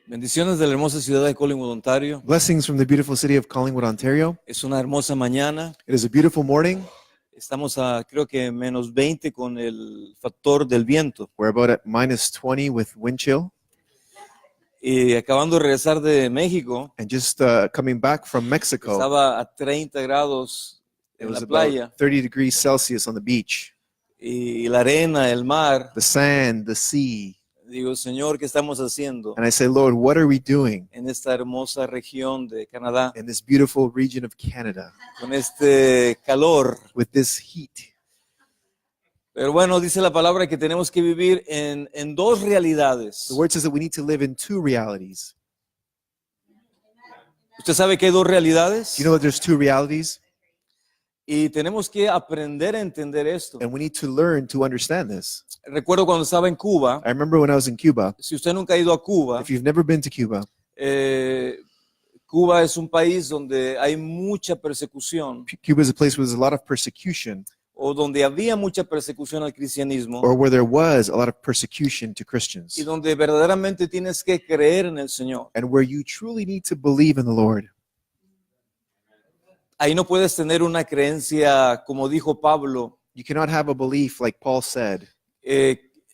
Bendiciones de la hermosa ciudad de Collingwood, Ontario. Blessings from the beautiful city of Collingwood, Ontario. Es una hermosa mañana. It is a beautiful morning. Estamos a creo que menos 20 con el factor del viento. We're about at minus 20 with wind chill. Y acabando de regresar de México, And just coming back from Mexico, estaba a 30 grados it en la was playa. about 30 degrees Celsius on the beach. Y la arena, el mar. The sand, the sea. Digo, Señor, ¿qué estamos haciendo And I say, Lord, what are we doing en esta hermosa región de Canadá in this beautiful region of Canada con este calor? with this heat? Pero bueno, dice la palabra que tenemos que vivir en dos realidades. The word says that we need to live in two realities. ¿Usted sabe que hay dos realidades? Do you know that there's two realities? Y tenemos que aprender a entender esto. And we need to learn to understand this. Recuerdo cuando estaba en Cuba, I remember when I was in Cuba. si usted nunca ha ido a Cuba, If you've never been to Cuba, Cuba es un país donde hay mucha persecución, Cuba is a place where there's a lot of persecution, o donde había mucha persecución al cristianismo, or where there was a lot of persecution to Christians, y donde verdaderamente tienes que creer en el Señor. and where you truly need to believe in the Lord. Ahí no puedes tener una creencia, como dijo Pablo, You cannot have a belief, like Paul said,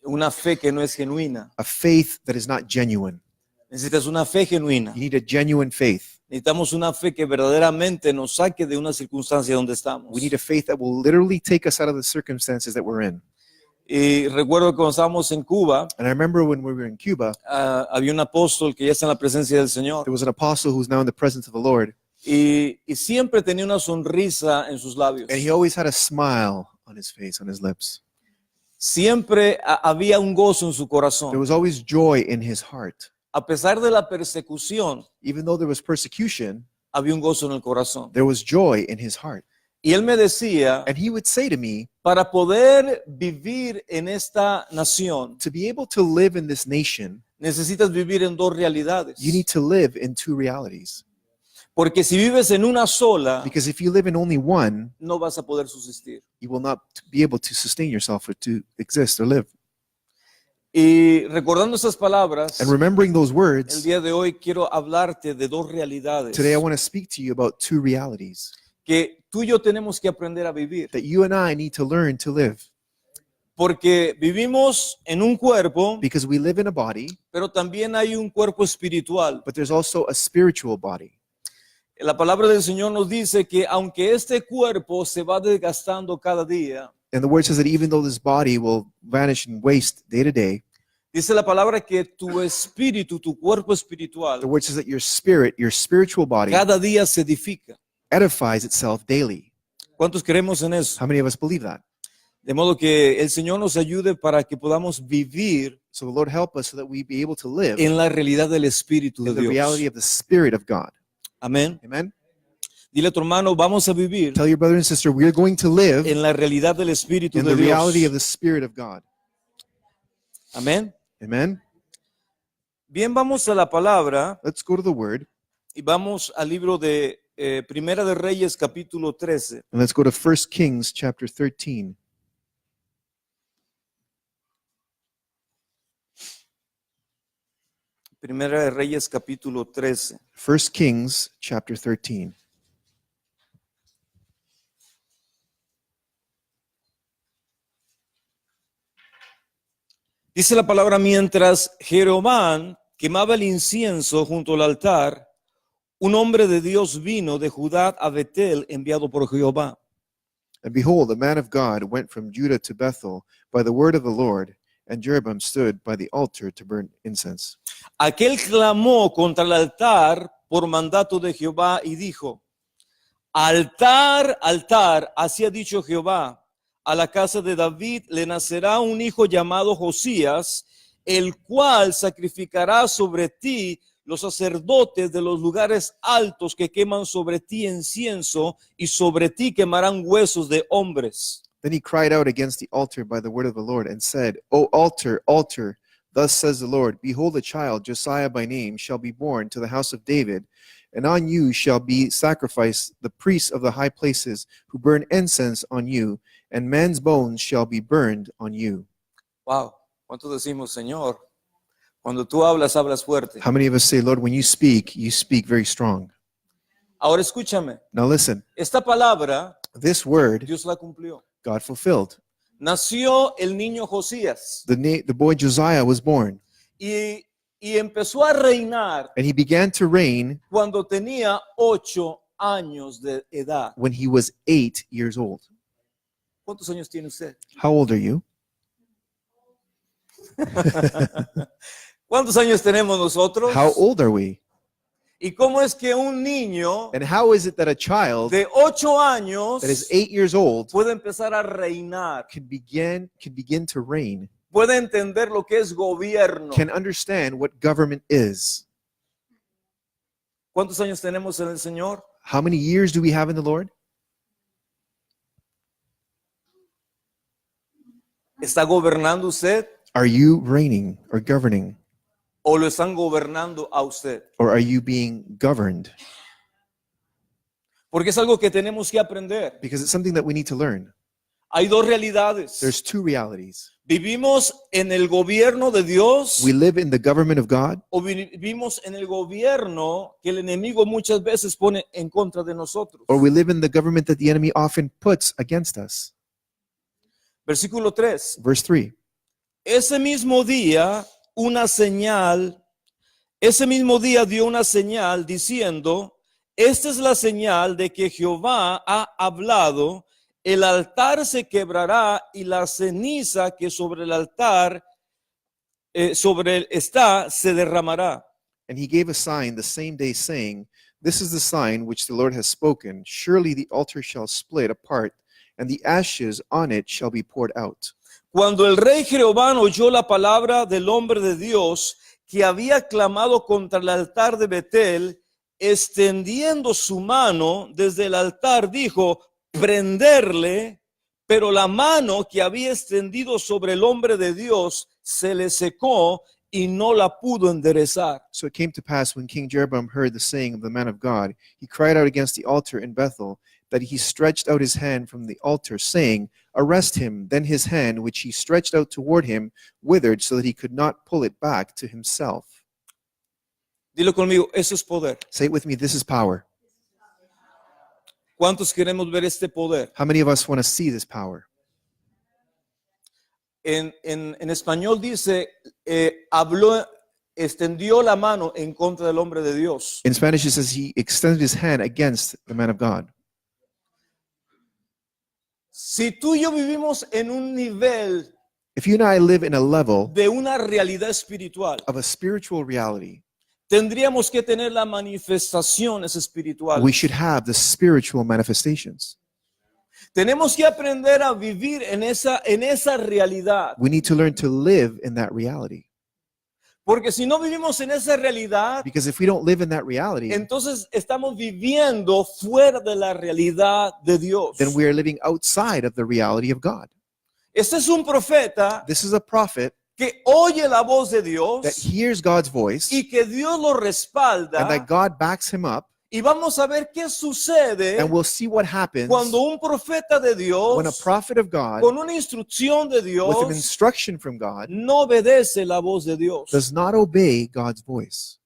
una fe que no es genuina. a faith that is not genuine. Necesitas una fe genuina. You need a genuine faith. Necesitamos una fe que verdaderamente nos saque de una circunstancia donde estamos. We need a faith that will literally take us out of the circumstances that we're in. Y recuerdo que cuando estábamos en Cuba, And I remember when we were in Cuba, había un apóstol que ya está en la presencia del Señor. there was an apostle who's now in the presence of the Lord, Y siempre tenía una sonrisa en sus labios. and he always had a smile on his face, on his lips. Siempre había un gozo en su There corazón. was always joy in his heart. A pesar de la persecución, Even though there was persecution, había un gozo en el corazón. there was joy in his heart. Y él me decía, And he would say to me, para poder vivir en esta nación, to be able to live in this nation, necesitas vivir en dos realidades. you need to live in two realities. Porque si vives en una sola, Because if you live in only one, no vas a poder subsistir. you will not be able to sustain yourself or to exist or live. Y recordando esas palabras, And remembering those el words, día de hoy quiero hablarte de dos realidades today I want to speak to you about two realities que tú y yo tenemos que aprender a vivir. that you and I need to learn to live. Porque vivimos en un cuerpo, Because we live in a body, pero también hay un cuerpo espiritual. but there's also a spiritual body. La palabra del Señor nos dice que aunque este cuerpo se va desgastando cada día, And the word says that even though this body will vanish and waste day to day, dice la palabra que tu espíritu, tu cuerpo the espiritual, word says that your spirit, your spiritual body, cada día se edifica. edifies itself daily. ¿Cuántos creemos en eso? How many of us believe that? De modo que el Señor nos ayude para que podamos vivir So the Lord help us so that we be able to live en la realidad del Espíritu de in the reality Dios. of the Spirit of God. Amén. Amen? Dile a tu hermano, vamos a vivir Tell your brother and sister, we are going to live en la realidad del Espíritu in de the reality of Dios. the Spirit of God. Amén. Amen? Bien, vamos a la palabra Let's go to the word, y vamos al libro de Primera de Reyes, capítulo 13. and let's go to 1 Kings chapter 13. Primera de Reyes, capítulo 13. 1 Kings chapter 13. Dice la palabra, mientras Jeroboam quemaba el incienso junto al altar, un hombre de Dios vino de Judá a Betel, enviado por Jehová. And behold, a man of God went from Judah to Bethel by the word of the Lord, and Jeroboam stood by the altar to burn incense. Aquel clamó contra el altar por mandato de Jehová y dijo, altar, altar, así ha dicho Jehová, a la casa de David le nacerá un hijo llamado Josías, el cual sacrificará sobre ti los sacerdotes de los lugares altos que queman sobre ti incienso y sobre ti quemarán huesos de hombres. Then he cried out against the altar by the word of the Lord and said, O altar, altar, thus says the Lord, behold, a child, Josiah by name, shall be born to the house of David, and on you shall be sacrificed the priests of the high places who burn incense on you, and men's bones shall be burned on you. Wow, ¿cuánto decimos, Señor? Cuando tú hablas, hablas fuerte. How many of us say, Lord, when you speak very strong? Ahora escúchame, Now listen, esta palabra this word Dios la cumplió. God fulfilled. Nació el niño Josías The boy Josiah was born, y, y empezó a reinar and he began to reign cuando tenía 8 años de edad. when he was 8 years old. ¿Cuántos años tiene usted? How old are you? ¿Cuántos años tenemos nosotros? How old are we? ¿Y cómo es que un niño And how is it that a child de 8 años that is 8 years old puede empezar a reinar? can begin to reign, Puede entender lo que es gobierno. can understand what government is? ¿Cuántos años tenemos en el Señor? How many years do we have in the Lord? ¿Está gobernando usted Are you reigning or governing, o lo están gobernando a usted? or are you being governed? Porque es algo que tenemos que aprender. Because it's something that we need to learn. Hay dos realidades. There's two realities. ¿Vivimos en el gobierno de Dios We live in the government of God, o vivimos en el gobierno que el enemigo muchas veces pone en contra de nosotros? or we live in the government that the enemy often puts against us. Versículo 3. Verse 3. Ese mismo día dio una señal diciendo, esta es la señal de que Jehová ha hablado, el altar se quebrará y la ceniza que sobre el altar sobre él está se derramará. And he gave a sign the same day, saying, This is the sign which the Lord has spoken. Surely the altar shall split apart, and the ashes on it shall be poured out. Cuando el rey Jeroboam oyó la palabra del hombre de Dios que había clamado contra el altar de Betel, extendiendo su mano desde el altar, dijo, prenderle, pero la mano que había extendido sobre el hombre de Dios se le secó y no la pudo enderezar. So it came to pass, when King Jeroboam heard the saying of the man of God, he cried out against the altar in Bethel, that he stretched out his hand from the altar, saying, Arrest him. Then his hand, which he stretched out toward him, withered, so that he could not pull it back to himself. Dilo conmigo, eso es poder. Say it with me, this is power. ¿Cuántos queremos ver este poder? How many of us want to see this power? En español dice, extendió la mano en contra del hombre de Dios. In Spanish, it says he extended his hand against the man of God. Si tú y yo vivimos en un nivel If you and I live in a level de una realidad espiritual, of a spiritual reality, tendríamos que tener las manifestaciones espirituales. we should have the spiritual manifestations. Tenemos que aprender a vivir en esa realidad. We need to learn to live in that reality. Porque si no vivimos en esa realidad, Because if we don't live in that reality, entonces estamos viviendo fuera de la realidad de Dios. then we are living outside of the reality of God. Este es un profeta This is a prophet que oye la voz de that Dios hears God's voice y que Dios lo and respalda. that God backs him up, Y vamos a ver qué sucede and we'll see what happens cuando un profeta de when a Dios, prophet of God con una instrucción de with an Dios, instruction from God no obedece la voz de Dios. does not obey God's voice.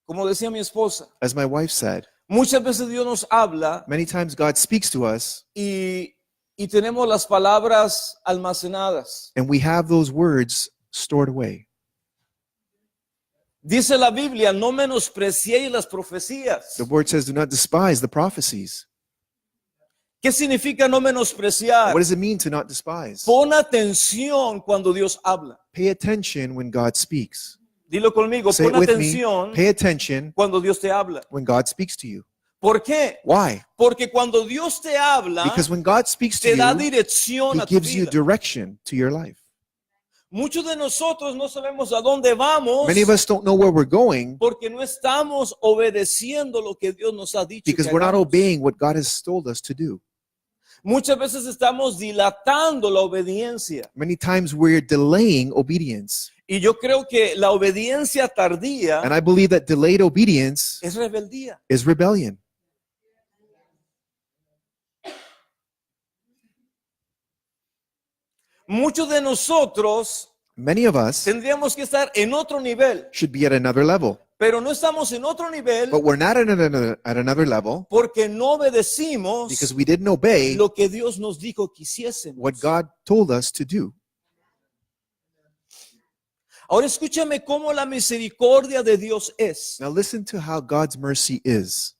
Como decía mi esposa, As my wife said, muchas veces Dios nos habla many times God speaks to us y tenemos las palabras almacenadas. and we have those words stored away. Dice la Biblia, no menospreciéis las profecías. The word says, do not despise the prophecies. ¿Qué significa no menospreciar? What does it mean to not despise? Pon atención cuando Dios habla. Pay attention when God speaks. Dilo conmigo, Say it pon with me. atención Pay attention cuando Dios te habla. when God speaks to you. ¿Por qué? Why? Porque cuando Dios te habla, Because when God speaks to te da you, dirección He a tu gives you vida. direction to your life. Muchos de nosotros no sabemos a dónde vamos Many of us don't know where we're going porque no estamos obedeciendo lo que Dios nos ha dicho because que we're not hagamos. obeying what God has told us to do. Muchas veces estamos dilatando la obediencia. Many times we're delaying obedience. Y yo creo que la obediencia tardía And I believe that delayed obedience es rebeldía. is rebellion. Muchos de nosotros, many of us, tendríamos que estar en otro nivel, should be at another level. pero no estamos en otro nivel But we're not at another level porque no obedecimos because we didn't obey lo que Dios nos dijo que hiciésemos. what God told us to do. Ahora escúchame cómo la misericordia de Dios es. Now listen to how God's mercy is.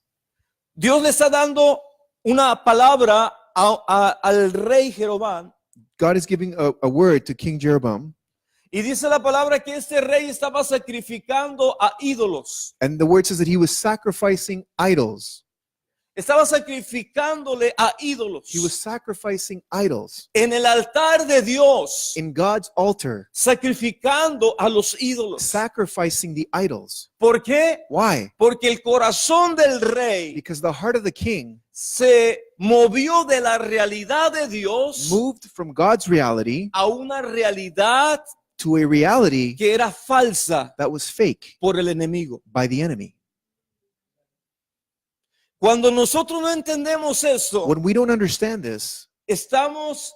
Dios le está dando una palabra al rey Jeroboam God is giving a word to King Jeroboam, y dice la palabra que este rey estaba sacrificando a ídolos. and the word says that he was sacrificing idols. Estaba sacrificándole a ídolos. He was sacrificing idols En el altar de Dios, in God's altar, sacrificando a los ídolos. sacrificing the idols. ¿Por qué? Why? Porque el corazón del rey Because the heart of the king se movió de la realidad de Dios moved from God's reality a una realidad to a reality que era falsa that was fake por el enemigo. by the enemy. Cuando nosotros no entendemos esto, When we don't understand this, estamos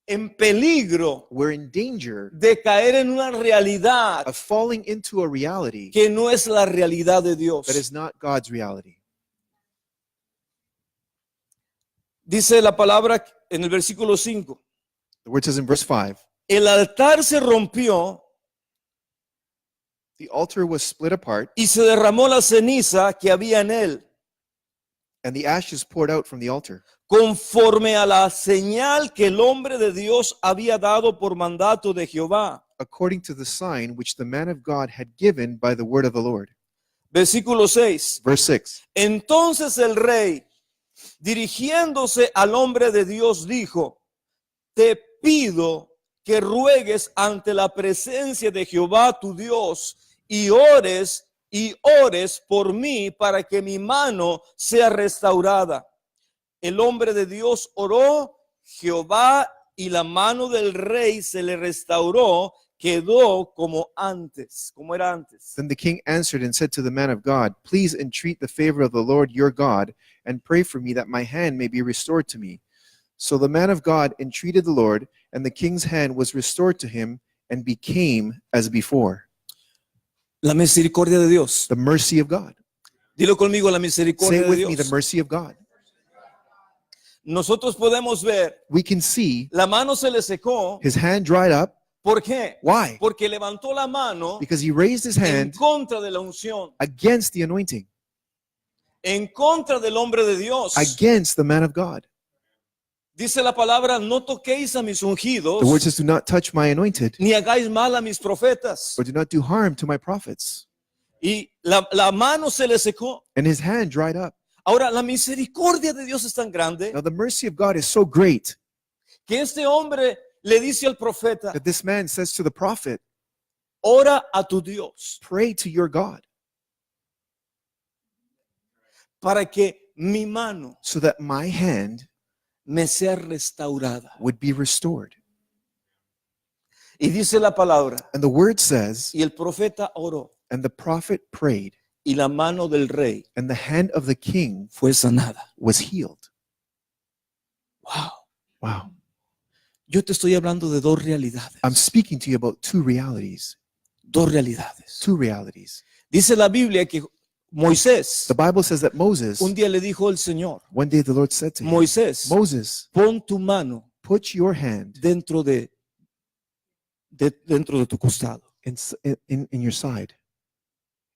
en peligro we're in danger de caer en una realidad of falling into a reality que no es la realidad de Dios. that is not God's reality. Dice la palabra en el versículo 5. The word says in verse 5, El altar se rompió the altar was split apart, y se derramó la ceniza que había en él, and the ashes poured out from the altar, conforme a la señal que el hombre de Dios había dado por mandato de Jehová. according to the sign which the man of God had given by the word of the Lord. Versículo 6. Verse 6. Entonces el rey, dirigiéndose al hombre de Dios, dijo: Te pido que ruegues ante la presencia de Jehová tu Dios y ores por mí para que mi mano sea restaurada. El hombre de Dios oró, Jehová, y la mano del rey se le restauró, quedó como antes, como era antes. Then the king answered and said to the man of God, Please entreat the favor of the Lord your God, and pray for me that my hand may be restored to me. So the man of God entreated the Lord, and the king's hand was restored to him and became as before. La misericordia de Dios. The mercy of God. Dilo conmigo, la Say misericordia it de with me, the Dios. mercy of God. Nosotros podemos ver, We can see la mano se le secó. his hand dried up. ¿Por qué? Why? Porque levantó la mano Because he raised his en hand contra de la unción, against the anointing, en contra del hombre de Dios. against the man of God. Dice la palabra: no toquéis a mis The word ungidos, says, Do not touch my anointed, ni hagáis mal a mis profetas. or do not do harm to my prophets. Y la mano se le secó. And his hand dried up. Ahora, la misericordia de Dios es tan grande Now the mercy of God is so great que este hombre le dice al profeta: that this man says to the prophet, ora a tu Dios Pray to your God para que mi mano so that my hand me sea restaurada. would be restored. Y dice la palabra, And the word says, y el profeta oró, and the prophet prayed, y la mano del rey and the hand of the king fue sanada. was healed. Wow. Wow. Yo te estoy hablando de dos realidades. I'm speaking to you about two realities. Dos realidades. Two realities. Dice la Biblia que Moisés, The Bible says that Moses, un día le dijo el Señor: one day the Lord said to him, Moisés, Moses, pon tu mano put your hand dentro de tu costado. in your side.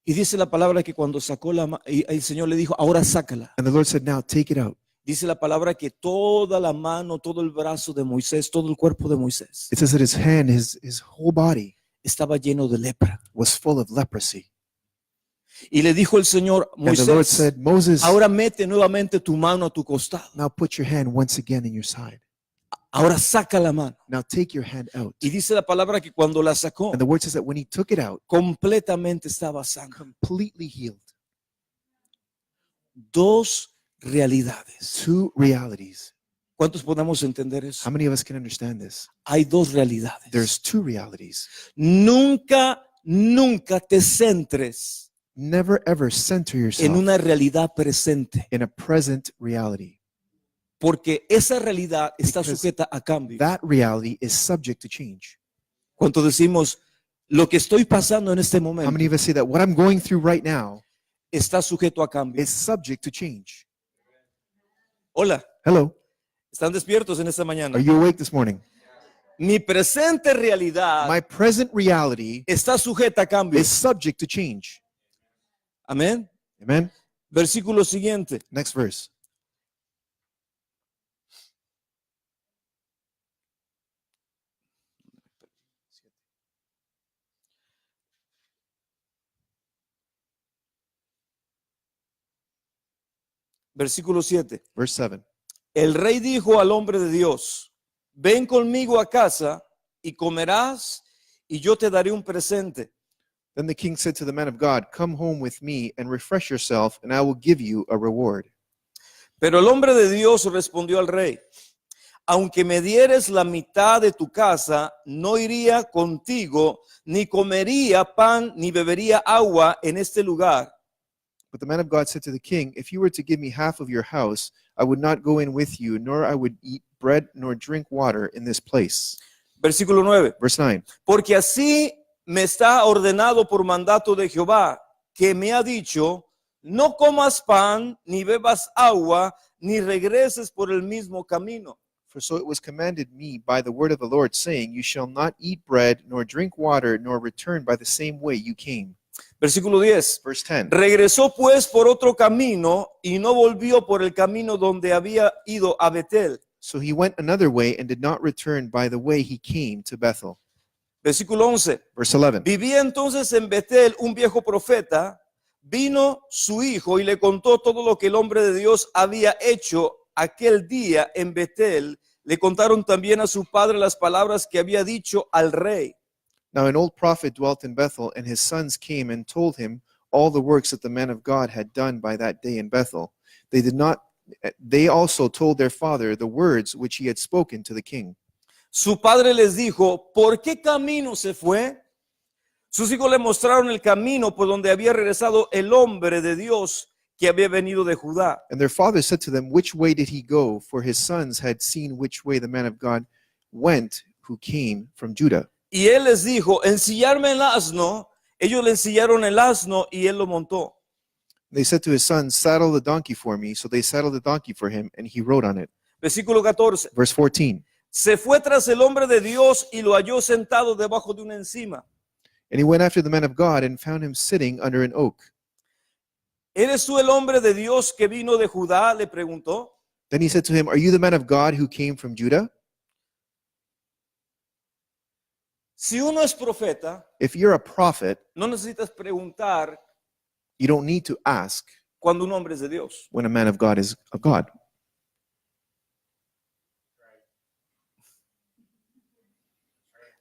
Y dice la palabra que cuando sacó la mano, el Señor le dijo: ahora sácala. And the Lord said, Now take it out. Dice la palabra que toda la mano, todo el brazo de Moisés, todo el cuerpo de Moisés It says that his hand, his whole body estaba lleno de lepra. was full of leprosy. Y le dijo el Señor: And the Lord Moisés, said, Moses, ahora mete nuevamente tu mano a tu costado. now put your hand once again in your side. Ahora saca la mano. Now take your hand out. Y dice la palabra que cuando la sacó, And the word says that when he took it out, completamente estaba sana. completely healed. Dos realidades. Two realities. ¿Cuántos podemos entender eso? How many of us can understand this? Hay dos realidades. There's two realities. Nunca te centres Never ever center en yourself una realidad presente. in a present reality. Porque esa realidad está Because sujeta a cambio. that reality is subject to change. Cuando decimos, lo que estoy pasando en este How many momento of us say that what I'm going through right now está sujeto a cambio? is subject to change? Hola, Hello, ¿están despiertos en esta mañana? are you awake this morning? Mi presente realidad My present reality está sujeta a cambio. is subject to change. Amén. Amen. Versículo siguiente. Next verse. Versículo 7. Verse 7. El rey dijo al hombre de Dios, ven conmigo a casa y comerás y yo te daré un presente. Then the king said to the man of God, come home with me and refresh yourself, and I will give you a reward. Pero el hombre de Dios respondió al rey, aunque me dieres la mitad de tu casa, no iría contigo, ni comería pan, ni bebería agua en este lugar. But the man of God said to the king, if you were to give me half of your house, I would not go in with you, nor I would eat bread nor drink water in this place. Versículo 9. Verse 9. Porque así me está ordenado por mandato de Jehová, que me ha dicho, no comas pan, ni bebas agua, ni regreses por el mismo camino. For so it was commanded me by the word of the Lord, saying, you shall not eat bread, nor drink water, nor return by the same way you came. Versículo 10. Verse 10. Regresó pues por otro camino y no volvió por el camino donde había ido a Betel. So he went another way and did not return by the way he came to Bethel. Versículo 11. Verse 11. Vivía entonces en Betel un viejo profeta, vino su hijo y le contó todo lo que el hombre de Dios había hecho aquel día en Betel. Le contaron también a su padre las palabras que había dicho al rey. Now an old prophet dwelt in Bethel, and his sons came and told him all the works that the man of God had done by that day in Bethel. They also told their father the words which he had spoken to the king. Su padre les dijo, ¿por qué camino se fue? Sus hijos le mostraron el camino por donde había regresado el hombre de Dios que había venido de Judá. And their father said to them, which way did he go? For his sons had seen which way the man of God went who came from Judah. Y él les dijo, ensillarme el asno. Ellos le ensillaron el asno y él lo montó. They said to his sons, saddle the donkey for me. So they saddled the donkey for him, and he rode on it. Versículo 14. Verse 14. Se fue tras el hombre de Dios y lo halló sentado debajo de una encima. And he went after the man of God and found him sitting under an oak. ¿Eres tú el hombre de Dios que vino de Judá? Le preguntó. Then he said to him, are you the man of God who came from Judah? Si uno es profeta, If you're a prophet, no necesitas preguntar you don't need to ask cuando un hombre es de Dios. when a man of God is of God.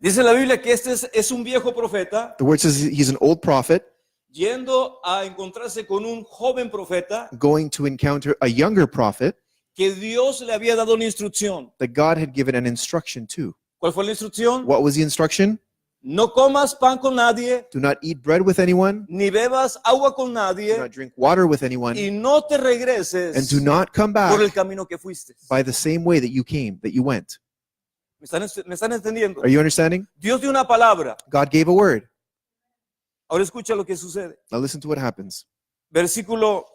Dice la Biblia que este es un viejo profeta The word says he's an old prophet yendo a encontrarse con un joven profeta going to encounter a younger prophet que Dios le había dado una instrucción. that God had given an instruction to. ¿Cuál fue la instrucción? What was the instruction? No comas pan con nadie, Do not eat bread with anyone, ni bebas agua con do nadie, not drink water with anyone, y no te and regreses do not come por el back camino que fuiste. by the same way that you came, that you went. Me están entendiendo? Are you understanding? Dios dio una palabra. God gave a word. Ahora escucha lo que sucede. Now listen to what happens. Versículo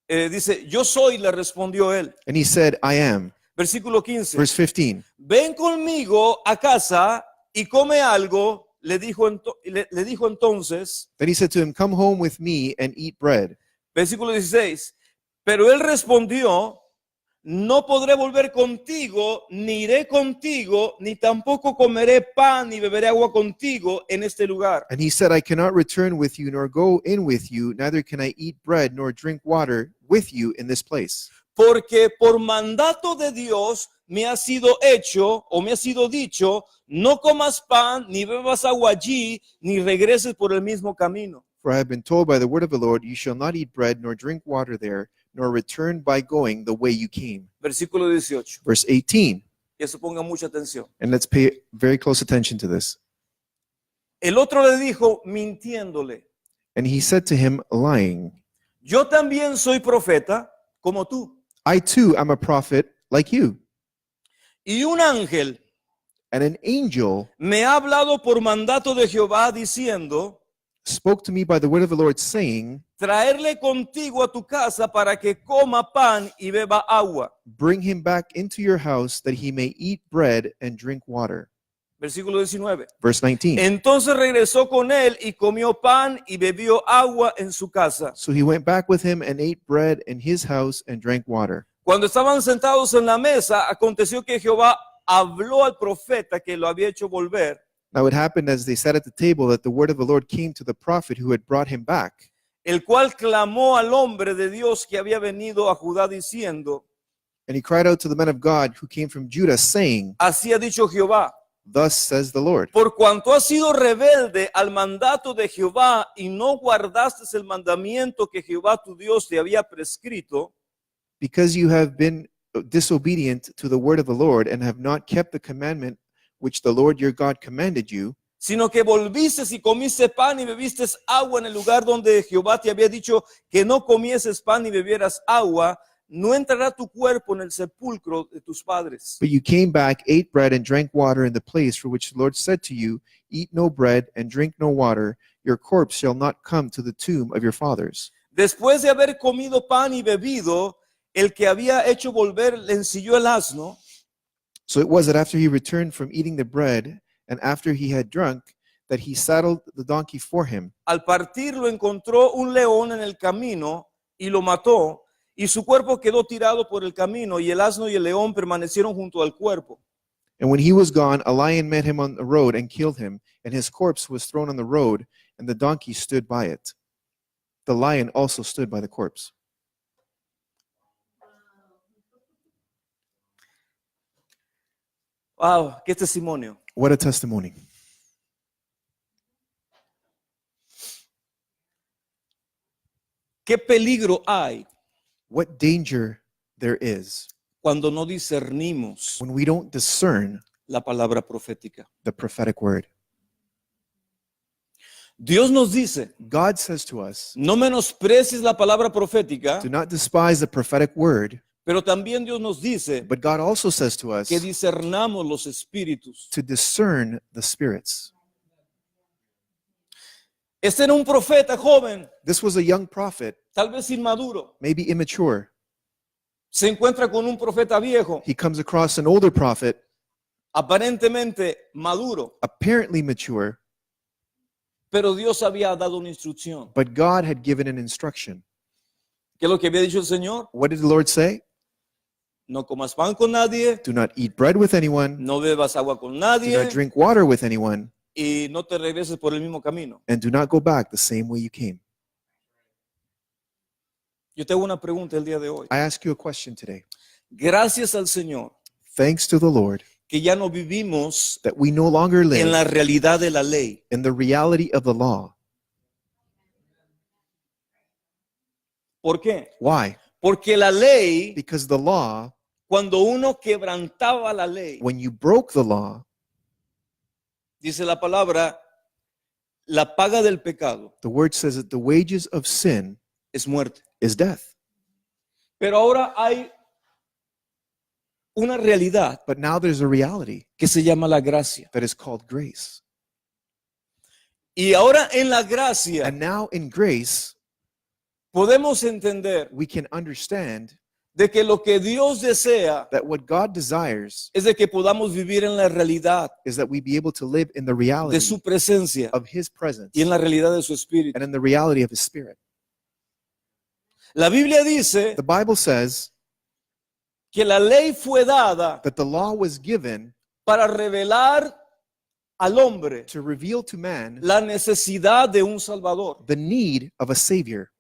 dice, yo soy, le respondió él. And he said, I am. Versículo 15. Verse 15. Ven conmigo a casa y come algo, le dijo entonces. Then he said to him, come home with me and eat bread. Versículo 16. Pero él respondió, no podré volver contigo, ni iré contigo, ni tampoco comeré pan, ni beberé agua contigo en este lugar. And he said, I cannot return with you, nor go in with you, neither can I eat bread, nor drink water with you in this place. Porque por mandato de Dios me ha sido hecho, o me ha sido dicho, no comas pan, ni bebas agua allí, ni regreses por el mismo camino. For I have been told by the word of the Lord, you shall not eat bread, nor drink water there, nor return by going the way you came. Versículo 18. Verse 18. Y eso ponga mucha atención. And let's pay very close attention to this. El otro le dijo, mintiéndole, And he said to him, lying, yo también soy profeta como tú. I too am a prophet like you. Y un ángel And an angel me ha hablado por mandato de Jehová diciendo, spoke to me by the word of the Lord, saying, traerle contigo a tu casa para que coma pan y beba agua. bring him back into your house that he may eat bread and drink water. Versículo 19. Verse 19. Entonces regresó con él y comió pan y bebió agua en su casa. So he went back with him and ate bread in his house and drank water. Cuando estaban sentados en la mesa, aconteció que Jehová habló al profeta que lo había hecho volver, Now it happened as they sat at the table that the word of the Lord came to the prophet who had brought him back. el cual clamó al hombre de Dios que había venido a Judá diciendo, And he cried out to the man of God who came from Judah, saying, así ha dicho Jehová, thus says the Lord, por cuanto has sido rebelde al mandato de Jehová y no guardaste el mandamiento que Jehová tu Dios te había prescrito, because you have been disobedient to the word of the Lord and have not kept the commandment which the Lord your God commanded you, sino que volviste y comiste pan y bebiste agua en el lugar donde Jehová te había dicho que no comieses pan y bebieras agua, no entrará tu cuerpo en el sepulcro de tus padres. but you came back, ate bread, and drank water in the place for which the Lord said to you, eat no bread and drink no water, your corpse shall not come to the tomb of your fathers. Después de haber comido pan y bebido, el que había hecho volver le ensilló el asno, So it was that after he returned from eating the bread, and after he had drunk, that he saddled the donkey for him. al partir lo encontró un león en el camino y lo mató, y su cuerpo quedó tirado por el camino, y el asno y el león permanecieron junto al cuerpo. And when he was gone, a lion met him on the road and killed him, and his corpse was thrown on the road, and the donkey stood by it. The lion also stood by the corpse. Wow, qué testimonio. What a testimony. Qué peligro hay What danger there is cuando no discernimos when we don't discern la palabra profética. the prophetic word. Dios nos dice, God says to us, no menosprecies la palabra profética, do not despise the prophetic word, pero también Dios nos dice but God also says to us que discernamos los espíritus. to discern the spirits. Este era un profeta joven, This was a young prophet, tal vez inmaduro. maybe immature. Se encuentra con un profeta viejo, He comes across an older prophet, aparentemente maduro, apparently mature, pero Dios había dado una instrucción. but God had given an instruction. ¿Qué es lo que había dicho el Señor? What did the Lord say? No comas pan con nadie, Do not eat bread with anyone, no bebas agua con do nadie not drink water with anyone, y no te regreses por el mismo camino. and do not go back the same way you came. Yo tengo una pregunta el día de hoy. I ask you a question today. Gracias al Señor Thanks to the Lord que ya no vivimos that we no longer en live la realidad de la ley. in the reality of the law. ¿Por qué? Why? Porque la ley, Because the law, cuando uno quebrantaba la ley, when you broke the law, dice la palabra, la paga del pecado the word says that the wages of sin es muerte. is death. Pero ahora hay una realidad But now there's a reality que se llama la gracia. that is called grace. Y ahora en la gracia And now in grace, podemos entender we can understand de que lo que Dios desea that what God desires es de que podamos vivir en la realidad is that we be able to live in the de reality su presencia of His presence y en la realidad de su espíritu. and in the reality of His Spirit. La Biblia dice The Bible says que la ley fue dada that the law was given para revelar al hombre to reveal to man la necesidad de un Salvador. the need of a Savior.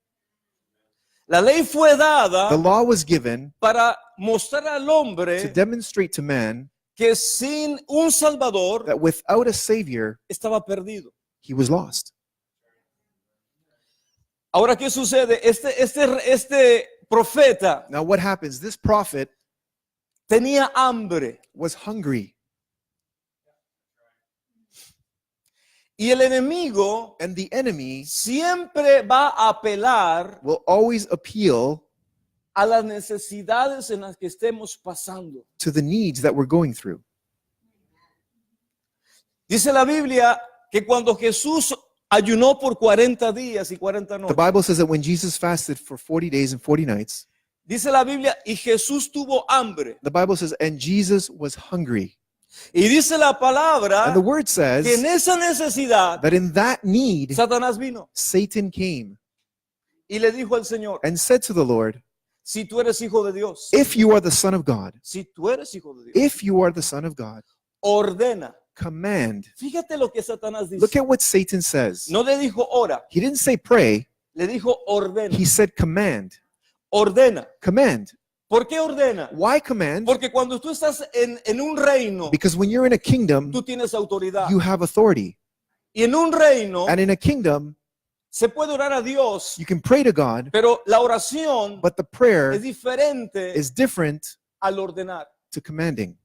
La ley fue The dada law was given para mostrar al to hombre demonstrate to man que sin un Salvador that without a Savior, estaba perdido. he was lost. Ahora, ¿qué sucede? Este profeta Now, what happens? This prophet tenía hambre was hungry, y el enemigo and the enemy siempre va a apelar will always appeal a las necesidades en las que estemos pasando. to the needs that we're going through. Dice la Biblia que cuando Jesús ayunó por 40 días y 40 The noches, Bible says that when Jesus fasted for 40 days and 40 nights, dice la Biblia, y Jesús tuvo hambre. the Bible says, and Jesus was hungry. Y dice la palabra And the word que en says esa necesidad that in that need, Satanás vino Satan came y le dijo al Señor, and said to the Lord, si tú eres hijo de Dios, if you are the Son of God, si tú eres hijo de Dios, if you are the Son of God, ordena. command. Fíjate lo que Satanás dice. Look at what Satan says. No le dijo ora, He didn't say pray, le dijo ordena. he said command. Ordena. Command. ¿Por qué ordena? Why command? Porque cuando tú estás en un reino, Because when you're in a kingdom, tú tienes autoridad. you have authority. Y en un reino And in a kingdom, se puede orar a Dios, you can pray to God, pero la oración but the prayer es diferente is different al ordenar. to commanding.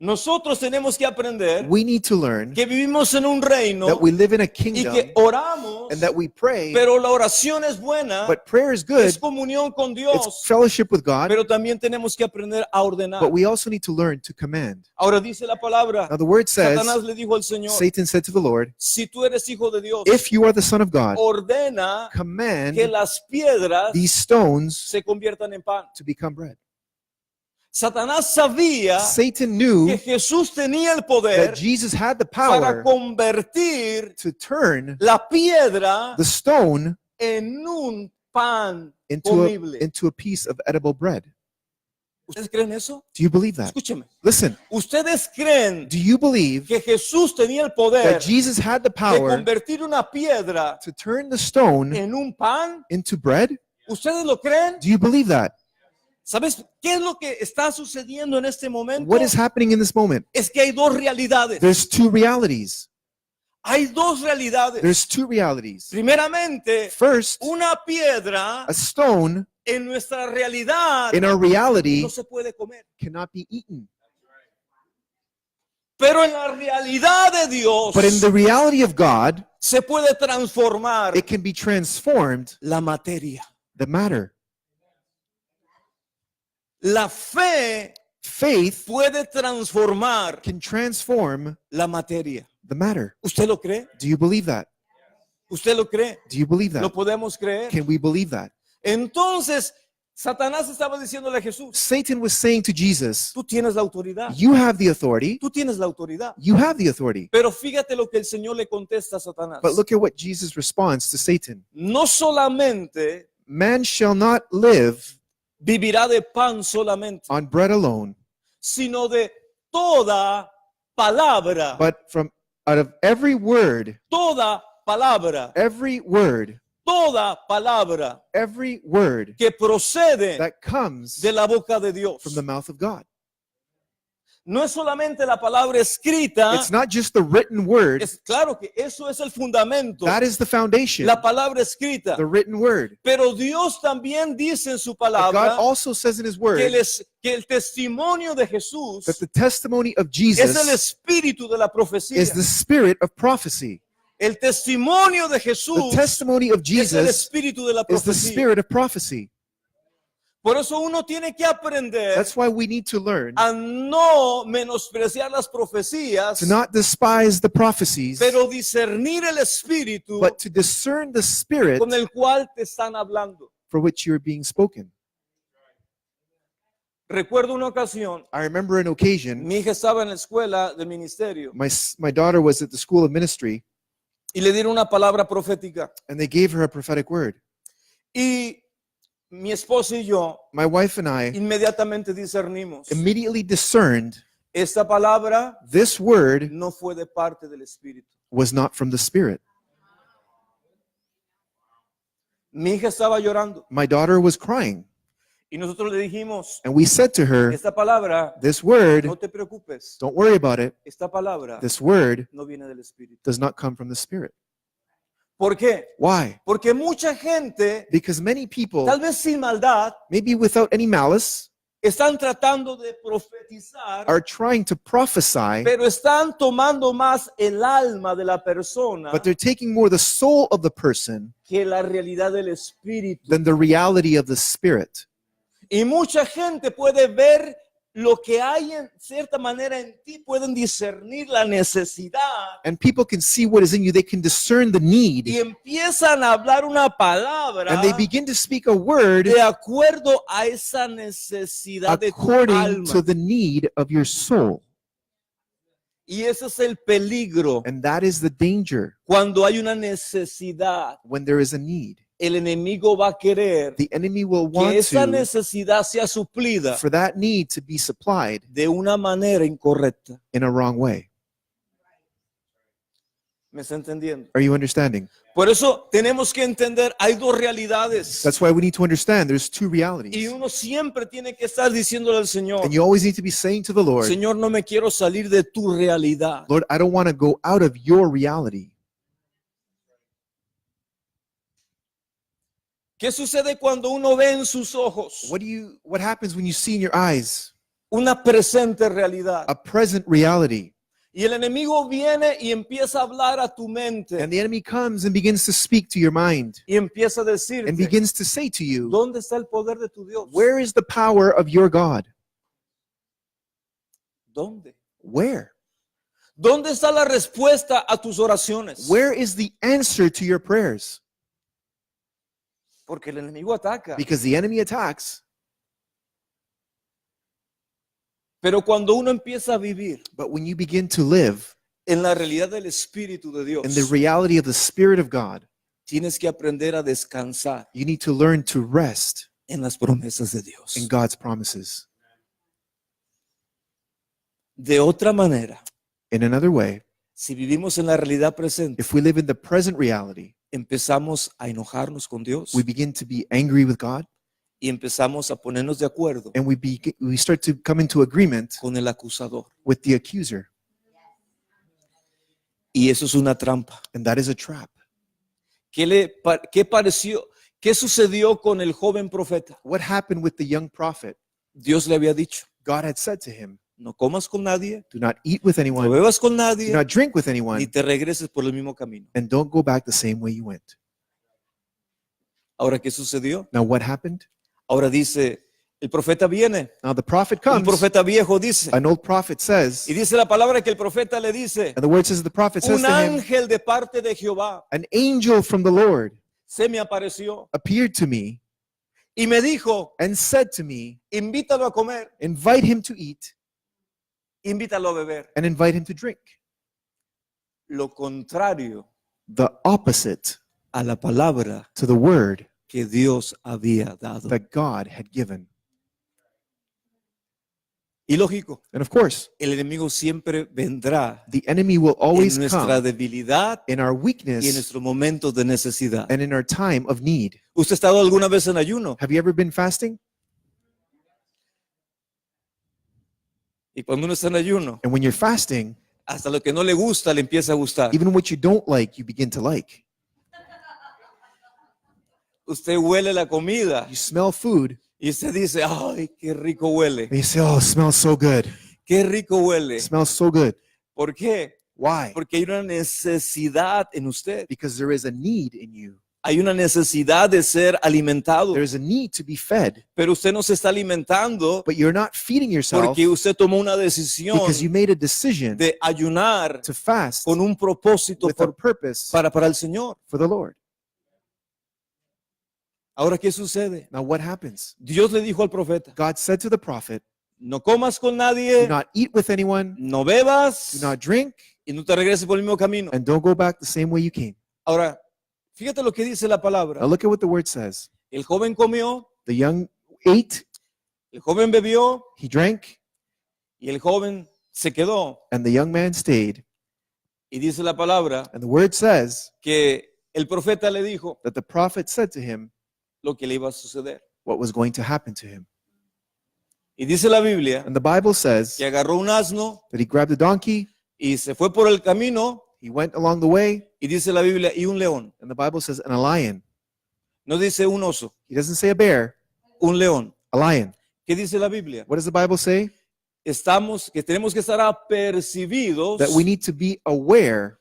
Nosotros tenemos que aprender We need to learn que vivimos en un reino that we live in a y kingdom que oramos, and that we pray, pero la oración es buena, but prayer is good, es comunión con it's Dios, fellowship with God, pero también tenemos que aprender a ordenar. but we also need to learn to command. Ahora dice la palabra, Now the word says, Satanás le dijo al Señor, Satan said to the Lord, si tú eres hijo de Dios, if you are the Son of God, ordena que command las piedras these stones se conviertan en pan. to become bread. Satanás sabía Satan knew que Jesús tenía el poder that Jesus had the para power convertir to turn la piedra the stone en un pan into comible. into a piece of edible bread. ¿Ustedes creen eso? Do you believe that? Escúcheme. Listen, ¿Ustedes creen do you believe que Jesús tenía el poder that Jesus had the de power convertir una piedra to turn the stone en un pan? into bread? ¿Ustedes lo creen? Do you believe that? ¿Sabes qué es lo que está sucediendo en este momento? What is happening in this moment? Es que hay dos realidades. There's two realities. Hay dos realidades. There's two realities. Primeramente, First, una piedra a stone en nuestra realidad in our reality no se puede comer. cannot be eaten. Pero en la realidad de Dios But in the reality of God, se puede transformar it can be transformed, la materia. the matter. La fe Faith puede transformar can transform la materia. the matter. ¿Usted lo cree? Do you believe that? ¿Usted lo cree? Do you believe ¿Lo that? podemos creer? Can we believe that? Entonces, Satanás estaba diciéndole a Jesús, Satan was saying to Jesus, tú tienes la autoridad. you have the authority. Tú tienes la autoridad. You have the authority. Pero fíjate lo que el Señor le contesta a Satanás. But look at what Jesus responds to Satan. No solamente Man shall not live vivirá de pan solamente, on bread alone, sino de toda palabra, but from out of every word, toda palabra, toda palabra every word que procede that comes de la boca de Dios. from the mouth of God. No es solamente la palabra escrita, It's not just the written word. es claro que eso es el fundamento, That is the foundation, la palabra escrita. the written word. Pero Dios también dice en su But God palabra also says in his que word que el testimonio de Jesús that the testimony of es el Jesus espíritu de la profecía. is the spirit of prophecy. El testimonio de The Jesús testimony of es el Jesus espíritu de la is the profecía. spirit of prophecy. Por eso uno tiene que aprender That's why we need to learn a no menospreciar las profecías, to not despise the prophecies, pero discernir el espíritu but to discern the spirit con el cual te están hablando. for which you're being spoken. Recuerdo una ocasión, I remember an occasion, mi hija estaba en la escuela del ministerio my daughter was at the school of ministry, y le dieron una palabra profética. and they gave her a prophetic word. Y mi esposa y yo My wife and I inmediatamente discernimos. immediately discerned Esta palabra this word no fue de parte del Espíritu. was not from the Spirit. Mi hija estaba llorando My daughter was crying, y nosotros le dijimos, and we said to her, esta palabra, this word, no te preocupes, don't worry about it, esta palabra this word no viene del Espíritu. does not come from the Spirit. ¿Por qué? Why? Porque mucha gente, Because many people, tal vez sin maldad, maybe without any malice, están tratando de profetizar, are trying to prophesy, pero están tomando más el alma de la persona but they're taking more the soul of the person que la realidad del espíritu. than the reality of the spirit. Y mucha gente puede ver lo que hay en cierta manera en ti, pueden discernir la necesidad And people can see what is in you. They can discern the y need. empiezan a hablar una palabra And they begin to speak a word de acuerdo a esa necesidad de tu according alma. to the need of your soul. Y ese es el peligro And that is the danger cuando hay una necesidad. when there is a need. El enemigo va a querer The enemy will que want esa to, necesidad sea suplida for that need to be supplied de una manera incorrecta. in a wrong way. ¿Me está entendiendo? Are you understanding? Por eso tenemos que entender, hay dos realidades. That's why we need to understand there's two Y realities. uno siempre tiene que estar diciéndole al Señor, And you always need to be saying to the Lord, Señor, no me quiero salir de tu realidad. Lord, I don't want to go out of your reality. ¿Qué sucede cuando uno ve en sus ojos What happens when you see in your eyes una presente realidad? a present reality? Y el enemigo viene y empieza a hablar a tu mente And the enemy comes and begins to speak to your mind y empieza a and decirte, begins to say to you, ¿dónde está el poder de tu Dios? where is the power of your God? ¿Dónde? Where? ¿Dónde está la respuesta a tus oraciones? Where is the answer to your prayers? Porque el enemigo ataca. Because the enemy attacks. Pero cuando uno empieza a vivir But when you begin to live en la realidad del Espíritu de Dios, in the reality of the Spirit of God, tienes que aprender a descansar you need to learn to rest en las promesas de Dios. in God's promises. De otra manera, In another way, si vivimos en la realidad presente, if we live in the present reality, empezamos a enojarnos con Dios we begin to be angry with God y empezamos a ponernos de acuerdo and we start to come into agreement con el acusador. with the accuser. Y eso es una trampa. And that is a trap. ¿Qué pareció? ¿Qué sucedió con el joven profeta? What happened with the young prophet? Dios le había dicho, God had said to him, no comas con nadie, do not eat with no anyone, bebas con do nadie, not drink with ni anyone, te regreses por el mismo camino. and don't go back the same way you went. Ahora, ¿qué sucedió? Now what happened? Ahora dice, el profeta viene, Now the prophet un comes, profeta viejo dice, an old prophet says, y dice la palabra que el profeta le dice, and the word says the prophet says un to him, ángel de parte de Jehová an angel from the Lord se me apareció appeared to me y me dijo, and said to me, invítalo a comer, invite him to eat invítalo a beber. and invite him to drink. Lo contrario The opposite a la palabra to the word que Dios había dado. that God had given. Y lógico, And of course, el enemigo siempre vendrá the enemy will en always nuestra come debilidad in our y en weakness nuestros momentos de necesidad. and in our time of need. ¿Usted ha estado alguna vez en ayuno? Have you ever been fasting? Y cuando uno está en ayuno, And when you're fasting, hasta lo que no le gusta le empieza a gustar. even what you don't like, you begin to like. Usted huele la comida You smell food y usted dice, ay, qué rico huele, and you say, oh, it smells so good. qué rico huele. It smells so good. ¿Por qué? Why? Porque hay una necesidad en usted. Because there is a need in you. Hay una necesidad de ser alimentado, There's a need to be fed, pero usted no se está alimentando but you're not feeding yourself porque usted tomó una decisión because you made a decision de ayunar to fast con un propósito with a purpose para el Señor. for the Lord. Ahora, ¿qué sucede? Now, what happens? Dios le dijo al profeta, God said to the prophet, no comas con do nadie, not eat with anyone, no bebas do not drink, y no te regreses por el mismo camino. and don't go back the same way you came. Ahora, fíjate lo que dice la Now, palabra. look at what the word says. El joven comió, The young ate, el joven bebió he drank, y el joven se quedó. and the young man stayed. Y dice la palabra And the word says que el profeta le dijo that the prophet said to him lo que le iba a suceder. what was going to happen to him. Y dice la Biblia And the Bible says que agarró un asno that he grabbed a donkey, y se fue por el camino, he went along the way, y dice la Biblia, y un león. and the Bible says, and a lion. No dice un oso, He doesn't say a bear, un león. a lion. ¿Qué dice la Biblia? What does the Bible say? Que tenemos que estar apercibidos That we need to be aware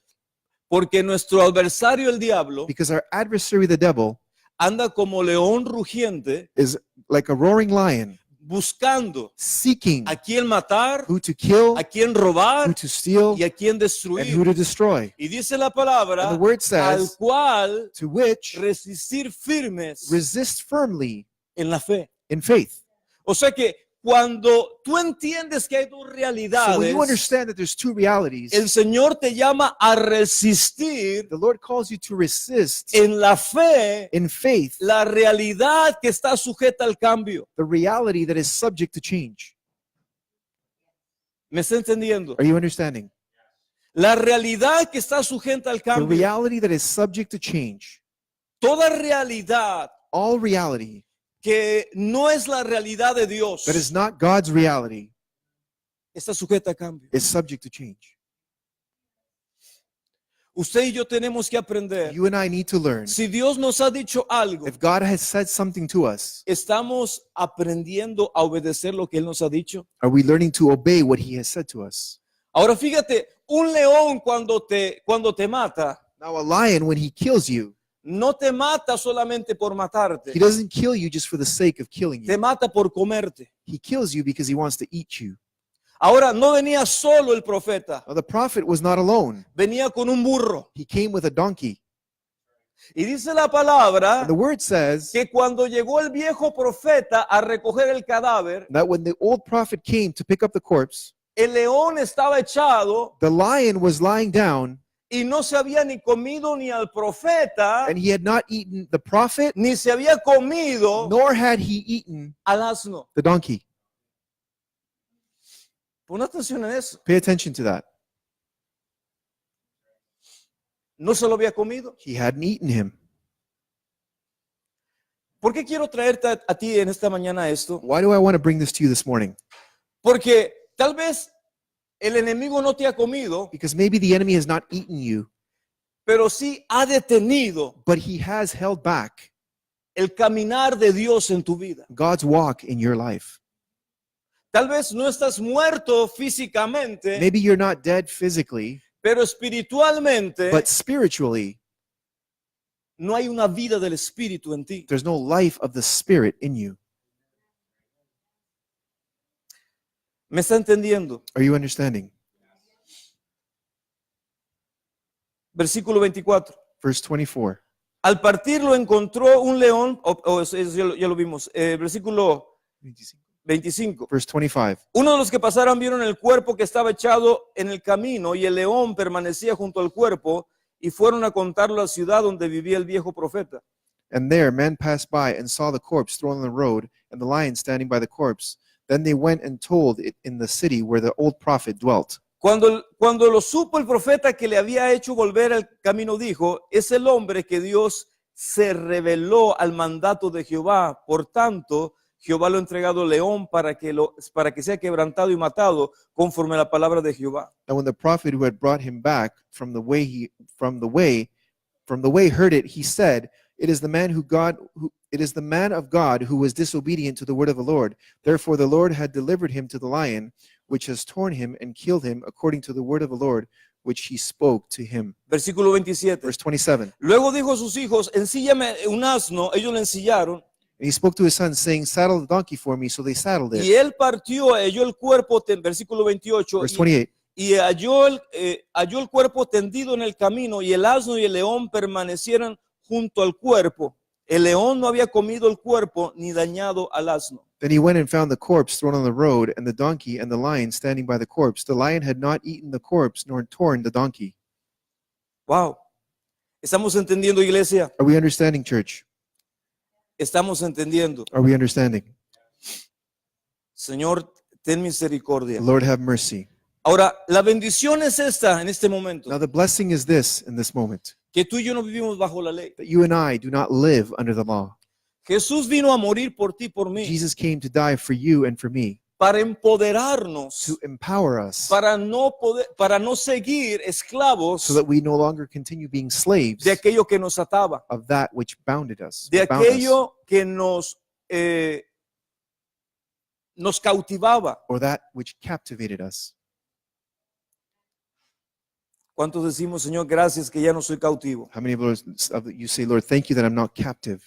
porque nuestro adversario, el diablo, because our adversary, the devil, anda como león rugiente is like a roaring lion buscando seeking a quién matar, who to kill, a quién who robar to steal, y a quién and who destruir. to destroy. Y dice la And palabra, the word al says, cual to which resistir firmes resist firmly en la fe. in faith. O sea que cuando tú entiendes que hay dos So when realidades, you understand that there's two realities, el Señor te llama a resistir the Lord calls you to resist en la fe in faith la realidad que está sujeta al cambio. the reality that is subject to change. ¿Me está entendiendo? Are you understanding? La realidad que está sujeta al The cambio. reality that is subject to change. Toda realidad All reality que no es la realidad de Dios that is not God's reality está sujeta a cambio. is subject to change. Usted y yo tenemos que aprender. You and I need to learn. Si Dios nos ha dicho algo, If God has said something to us, ¿estamos aprendiendo a obedecer lo que Él nos ha dicho? are we learning to obey what He has said to us? Ahora fíjate, un león cuando te mata, Now, a lion, when he kills you, no te mata solamente por matarte, he doesn't kill you just for the sake of killing te you. mata por comerte. He kills you because he wants to eat you. Ahora, no venía solo el profeta, Now, the prophet was not alone. venía con un burro. He came with a donkey. Y dice la palabra And the word says que cuando llegó el viejo profeta a recoger el cadáver, that when the old prophet came to pick up the corpse, el león estaba echado the lion was lying down y no se había ni comido ni al profeta, and he had not eaten the prophet, ni se había comido nor had he eaten al asno. the donkey. Pon atención en eso. Pay attention to that. No se lo había comido. He hadn't eaten him. ¿Por qué quiero traerte a ti en esta mañana esto? Why do I want to bring this to you this morning? Porque tal vez el enemigo no te ha comido, Because maybe the enemy has not eaten you, pero sí ha detenido but he has held back el caminar de Dios en tu vida. God's walk in your life. Tal vez no estás muerto físicamente, Maybe you're not dead physically, pero espiritualmente but spiritually, no hay una vida del espíritu en ti. there's no life of the Spirit in you. ¿Me está entendiendo? Are you understanding? Versículo 24. Verse 24. Al partir lo encontró un león, ya lo vimos, versículo 25. Verse 25. Uno de los que pasaron vieron el cuerpo que estaba echado en el camino y el león permanecía junto al cuerpo y fueron a contarlo a la ciudad donde vivía el viejo profeta. And there men passed by and saw the corpse thrown on the road and the lion standing by the corpse. Then they went and told it in the city where the old prophet dwelt. Cuando lo supo el profeta que le había hecho volver al camino, dijo, es el hombre que Dios se reveló al mandato de Jehová. Por tanto, Jehová lo ha entregado al león para que sea quebrantado y matado conforme a la palabra de Jehová. And when the prophet who had brought him back from the way heard it, he said, it is the man of God who was disobedient to the word of the Lord. Therefore the Lord had delivered him to the lion, which has torn him and killed him according to the word of the Lord, which he spoke to him. Versículo 27. Verse 27. Luego dijo a sus hijos, ensíllame un asno. Ellos le ensillaron. And he spoke to his son, saying, saddle the donkey for me. So they saddled Y it. él partió, halló el cuerpo, versículo 28. Verse 28. Y halló el cuerpo tendido en el camino, y el asno y el león permanecieron junto al cuerpo. El león no había comido el cuerpo ni dañado al asno. Then he went and found the corpse thrown on the road, and the donkey and the lion standing by the corpse. The lion had not eaten the corpse, nor torn the donkey. Wow. ¿Estamos entendiendo, iglesia? Are we understanding, church? Estamos entendiendo. Are we understanding? Señor, ten misericordia. Lord, have mercy. Ahora, la bendición es esta en este momento, Now the blessing is this in this moment, que tú y yo no vivimos bajo la ley. that you and I do not live under the law. Jesús vino a morir por ti, por mí, Jesus came to die for you and for me, para empoderarnos, to empower us para no seguir esclavos so that we no longer continue being slaves de aquello que nos ataba, of that which bounded us. de bound us. aquello que nos nos cautivaba. or that which captivated us. ¿Cuántos decimos, Señor, gracias que ya no soy cautivo? How many of you say, Lord, thank you that I'm not captive?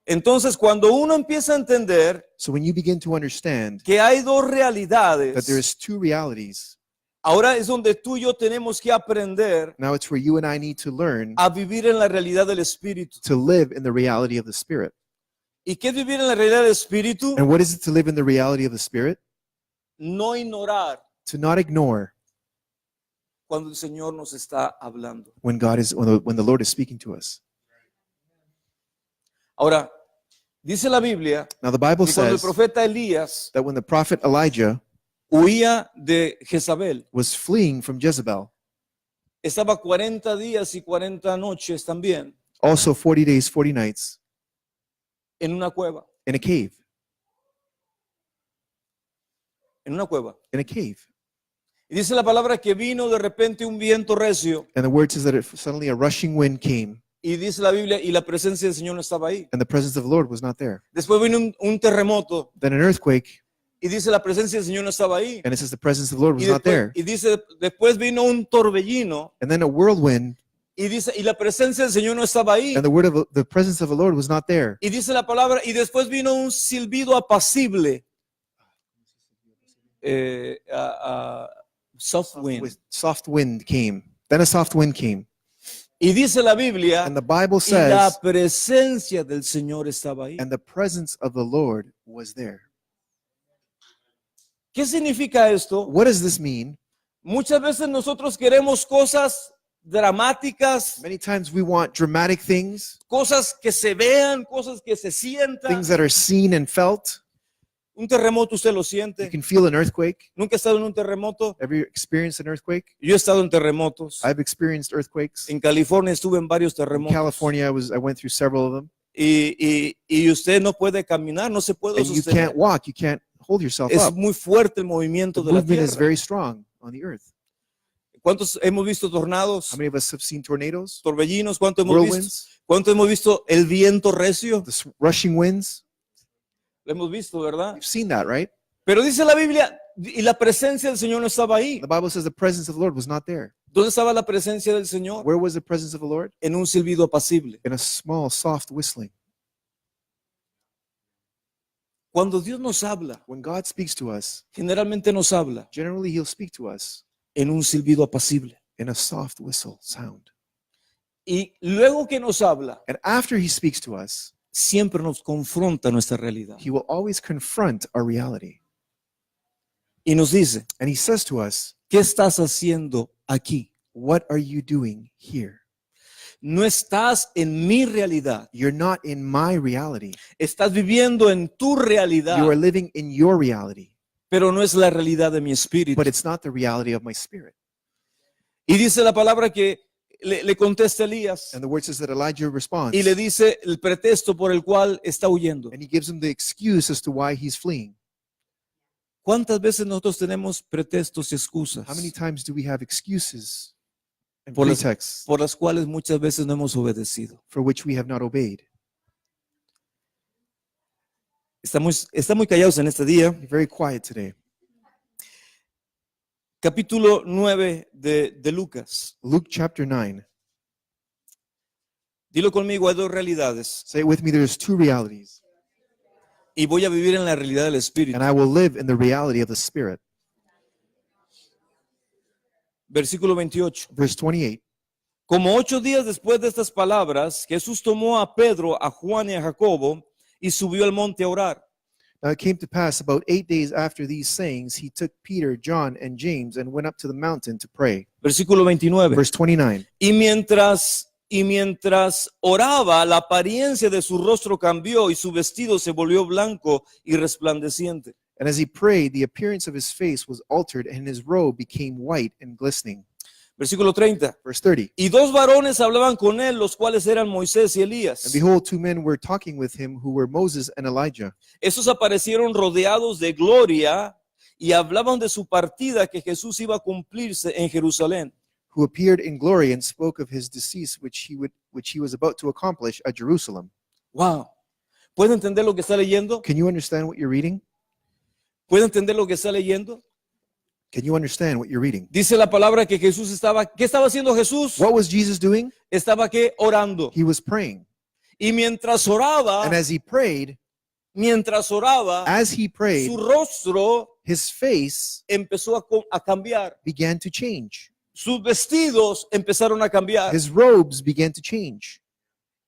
Entonces, cuando uno empieza a entender So when you begin to understand que hay dos that realidades, there's two realities, ahora es donde tú y yo tenemos que aprender now it's where you and I need to learn a vivir en la realidad del Espíritu. to live in the reality of the Spirit. ¿Y qué es vivir en la realidad del Espíritu? And what is it to live in the reality of the Spirit? No ignorar To not ignore cuando el Señor nos está hablando. when when the Lord is speaking to us. Ahora, dice la Biblia Now the Bible que cuando el says profeta Elías that when the prophet Elijah huía de Jezabel, was fleeing from Jezebel, estaba 40 días y 40 noches también also 40 days, 40 nights en una cueva, in a cave, en una cueva. in a cave. Y dice la palabra que vino de repente un viento recio And the word says that suddenly a rushing wind came y dice la Biblia y la presencia del Señor no estaba ahí. and the presence of the Lord was not there. Después vino un terremoto Then an earthquake, y dice la presencia del Señor no estaba ahí. and it says the presence of the Lord was Y not there. dice después vino un torbellino And then a whirlwind, y dice y la presencia del Señor no estaba ahí. and the presence of the Lord was not there. Y dice la palabra y después vino un silbido apacible. Soft wind. With soft wind came. Then a soft wind came. Y dice la Biblia And the Bible y la says, presencia del Señor estaba ahí. and the presence of the Lord was there. ¿Qué significa esto? What does this mean? Muchas veces nosotros queremos cosas dramáticas, Many times we want dramatic things, cosas que se vean, cosas que se sientan. things that are seen and felt. Un terremoto usted lo You siente. can feel an earthquake. ¿Nunca ha estado en un terremoto? Have you experienced an earthquake? Yo he estado en terremotos. I've experienced earthquakes. En California estuve en varios In terremotos. California, I went through several of them. Y usted no puede caminar, no se puede And you sostener. can't walk, you can't hold yourself Es up. muy fuerte el The movimiento de la movement is tierra. very strong on the earth. ¿Cuántos hemos visto tornados, How many of us have seen tornadoes, torbellinos? ¿Cuántos hemos visto? whirlwinds, ¿Cuántos hemos visto el viento recio? the rushing winds? Lo hemos visto, ¿verdad? You've seen that, right? Pero dice la Biblia, y la presencia del Señor no estaba ahí. The Bible says the presence of the Lord was not there. ¿Dónde estaba la presencia del Señor? Where was the presence of the Lord? En un silbido apacible. In a small, soft whistling. Cuando Dios nos habla, When God speaks to us, generalmente nos habla generally He'll speak to us en un silbido apacible. in a soft whistle sound. Y luego que nos habla, And after He speaks to us, siempre nos confronta nuestra realidad. He will always confront our reality. Y nos dice, And He says to us, ¿qué estás haciendo aquí? what are you doing here? No estás en mi realidad. You're not in my reality. Estás viviendo en tu realidad, You are living in your reality, pero no es la realidad de mi espíritu. but it's not the reality of my spirit. Y dice la palabra que le contesta Elías And the word says that Elijah responds, y le dice el pretexto por el cual está huyendo. and he gives him the excuse as to why he's fleeing. ¿Cuántas veces nosotros tenemos pretextos y excusas How many times do we have excuses and Por las- pretexts por las cuales muchas veces no hemos obedecido? for which we have not obeyed? Está muy callados en este día. You're very quiet today. Capítulo 9 de Lucas. Luke chapter 9. Dilo conmigo, hay dos realidades. Say it with me, there's two realities, Y voy a vivir en la realidad del Espíritu. and I will live in the reality of the Spirit. Versículo 28. Verse 28. Como 8 días después de estas palabras, Jesús tomó a Pedro, a Juan y a Jacobo y subió al monte a orar. Now it came to pass about 8 days after these sayings, he took Peter, John, and James and went up to the mountain to pray. Versículo 29. Verse 29. Y mientras oraba, la apariencia de su rostro cambió y su vestido se volvió blanco y resplandeciente. And as he prayed, the appearance of his face was altered, and his robe became white and glistening. Versículo 30. Verse 30. Y 2 varones hablaban con él, los cuales eran Moisés y And Elías. behold, 2 men were talking with him, who were Moses and Elijah. Estos aparecieron rodeados de gloria y hablaban de su partida que Jesús iba a cumplirse en Jerusalén. Who appeared in glory and spoke of his decease, which he was about to accomplish at Jerusalem. Wow. ¿Puede entender lo que está leyendo? Can you understand what you're reading? ¿Puede entender lo que está leyendo? Can you understand what you're reading? Dice la palabra que Jesús estaba, ¿qué estaba haciendo Jesús? What was Jesus doing? Estaba que orando. He was praying. Y mientras oraba, And as he prayed, su rostro his face empezó a cambiar. began to change. Sus vestidos empezaron a cambiar. His robes began to change.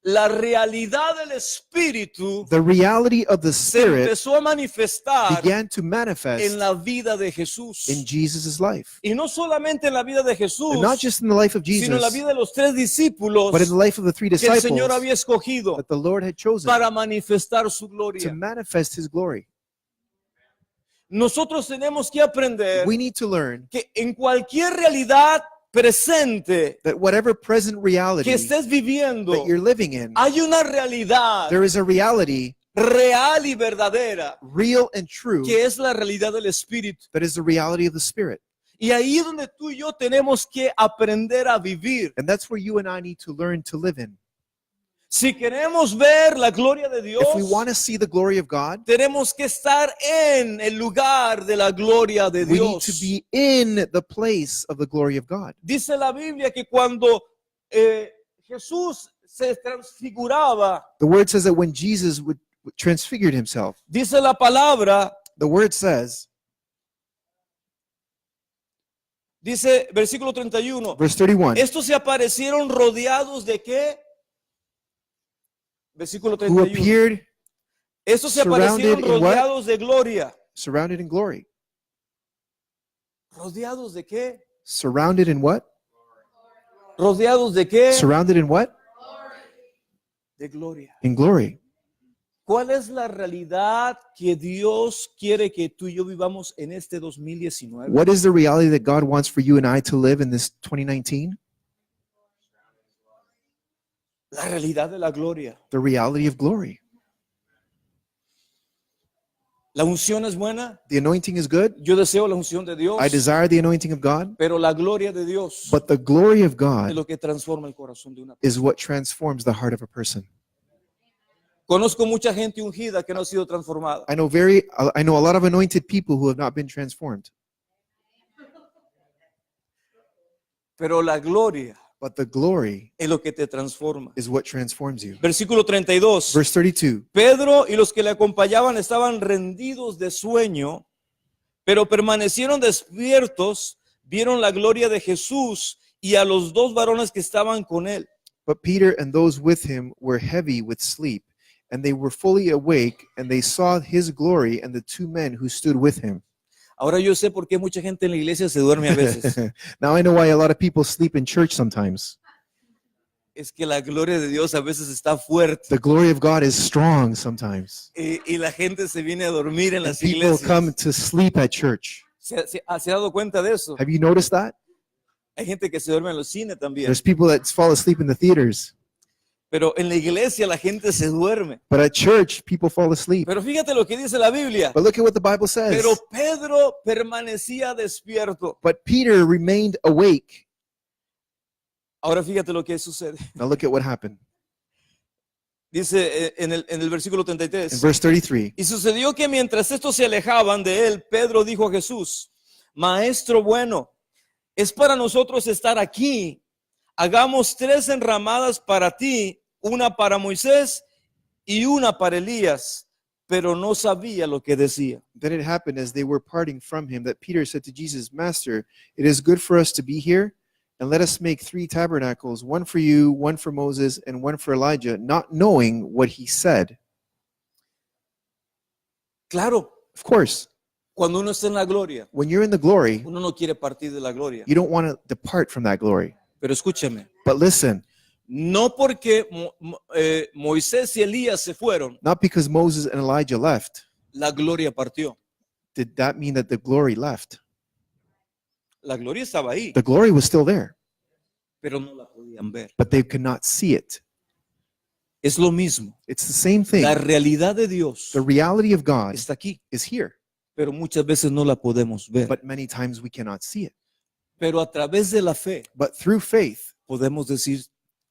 La realidad del Espíritu The reality of the se Spirit empezó a manifestar began to manifest en la vida de Jesús. in Jesus' life. Y no solamente en la vida de Jesús, And not just in the life of sino en la Jesus, vida de los tres discípulos but in the life of the three que el Señor disciples había escogido that the Lord had chosen para manifestar su to gloria. manifest his glory. Nosotros tenemos que aprender We need to learn que en cualquier realidad presente that whatever present reality que estés viviendo, that you're living in, hay una realidad there is a reality, real y verdadera, real and true, que es la realidad del Espíritu. that is the reality of the Spirit. Y ahí es donde tú y yo tenemos que aprender a vivir. And that's where you and I need to learn to live in. Si queremos ver la gloria de Dios, If we want to see the glory of God, tenemos que estar en el lugar de la gloria de we need to Dios. be in the place of the glory of God. Dice la Biblia que cuando Jesús se transfiguraba, The word says that when Jesus would transfigured himself, dice la palabra, the word says, dice versículo 31, verse 31, estos se aparecieron rodeados de qué? Versículo who 31. appeared Estos se surrounded aparecieron in what? rodeados de gloria. surrounded in glory. ¿Rodeados de qué? Surrounded in what? ¿Rodeados de qué? Surrounded in what? De gloria. In glory. ¿Cuál es la realidad que Dios quiere que tú y yo vivamos en este 2019? What is the reality that God wants for you and I to live in this 2019? La realidad de la gloria. The reality of glory. La unción es buena. The anointing is good. Yo deseo la unción de Dios. I desire the anointing of God, Pero la gloria de Dios but the glory of es God lo que transforma el corazón de una persona. is what transforms the heart of a person. Conozco mucha gente ungida que no ha sido transformada. I know a lot of anointed people who have not been transformed, Pero la gloria but the glory es lo que te transforma. is what transforms you. Versículo 32. Verse 32. Pedro y los que le acompañaban estaban rendidos de sueño, pero permanecieron despiertos, vieron la gloria de Jesús y a los dos varones que estaban con él. But Peter and those with him were heavy with sleep, and they were fully awake, and they saw his glory and the two men who stood with him. Ahora yo sé por qué mucha gente en la iglesia se duerme a veces. Now I know why a lot of people sleep in church sometimes. Es que la gloria de Dios a veces está fuerte The glory of God is strong sometimes. y la gente se viene a dormir en And las people iglesias. come to sleep at church. ¿Se ha dado cuenta de eso? Have you noticed that? Hay gente que se duerme en los cines también. There's people that fall asleep in the theaters, Pero en la iglesia la gente se duerme. but at church, people fall asleep. Pero fíjate lo que dice la Biblia. But look at what the Bible says. Pero Pedro permanecía despierto. But Peter remained awake. Ahora fíjate lo que sucede. Now look at what happened. Dice en el versículo In 33. verse 33, Y sucedió que mientras estos se alejaban de él, Pedro dijo a Jesús, Maestro bueno, es para nosotros estar aquí. Hagamos 3 enramadas para ti, una para Moisés y una para Elías. Pero no sabía lo que decía. Then it happened as they were parting from him that Peter said to Jesus, Master, it is good for us to be here, and let us make 3 tabernacles, one for you, one for Moses, and one for Elijah, not knowing what he said. Claro, Of course, cuando uno está en la gloria, when you're in the glory, uno no quiere partir de la gloria. you don't want to depart from that glory. Pero escúchame, But listen, no porque Moisés y Elías se fueron, not because Moses and Elijah left, la gloria partió. did that mean that the glory left. La gloria estaba ahí, The glory was still there, pero no la podían ver. but they could not see it. Es lo mismo. It's the same thing. La realidad de Dios The reality of God está aquí, is here, pero muchas veces no la podemos ver. but many times we cannot see it. Pero a través de la fe But through faith, podemos decir,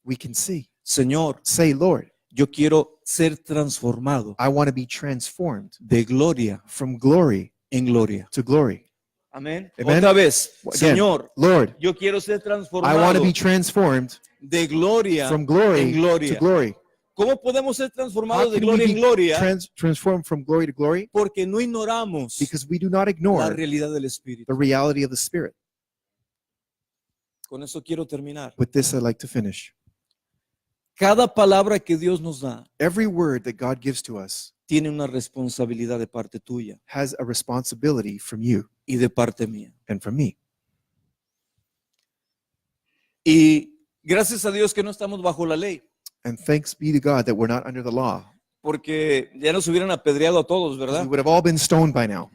we can see. Señor, Say, Lord, Yo quiero ser transformado I want to be transformed de gloria from glory en gloria. to glory. Amén. Amen. Otra vez, Again, Señor, Lord, yo quiero ser I want transformado to be transformed de gloria from en glory to gloria. glory. ¿Cómo podemos ser How transformados de can we gloria en be gloria? transformed from glory to glory? Porque no ignoramos Because we do not la ignore realidad del Espíritu. the reality of the Spirit. Con eso quiero terminar. With this, I'd like to finish. Cada palabra que Dios nos da Every word that God gives to us tiene una responsabilidad de parte tuya has a responsibility from you y de parte mía. and from me. Y gracias a Dios que no estamos bajo la ley, And thanks be to God that we're not under the law. porque ya nos hubieran apedreado a todos, 'Cause we ¿verdad? would have all been stoned by now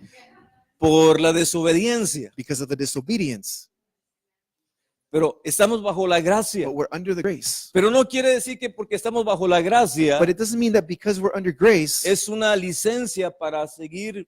Por la desobediencia. because of the disobedience. Pero estamos bajo la gracia. But we're under the grace. Pero no quiere decir que porque estamos bajo la gracia But it doesn't mean that because we're under grace, es una licencia para seguir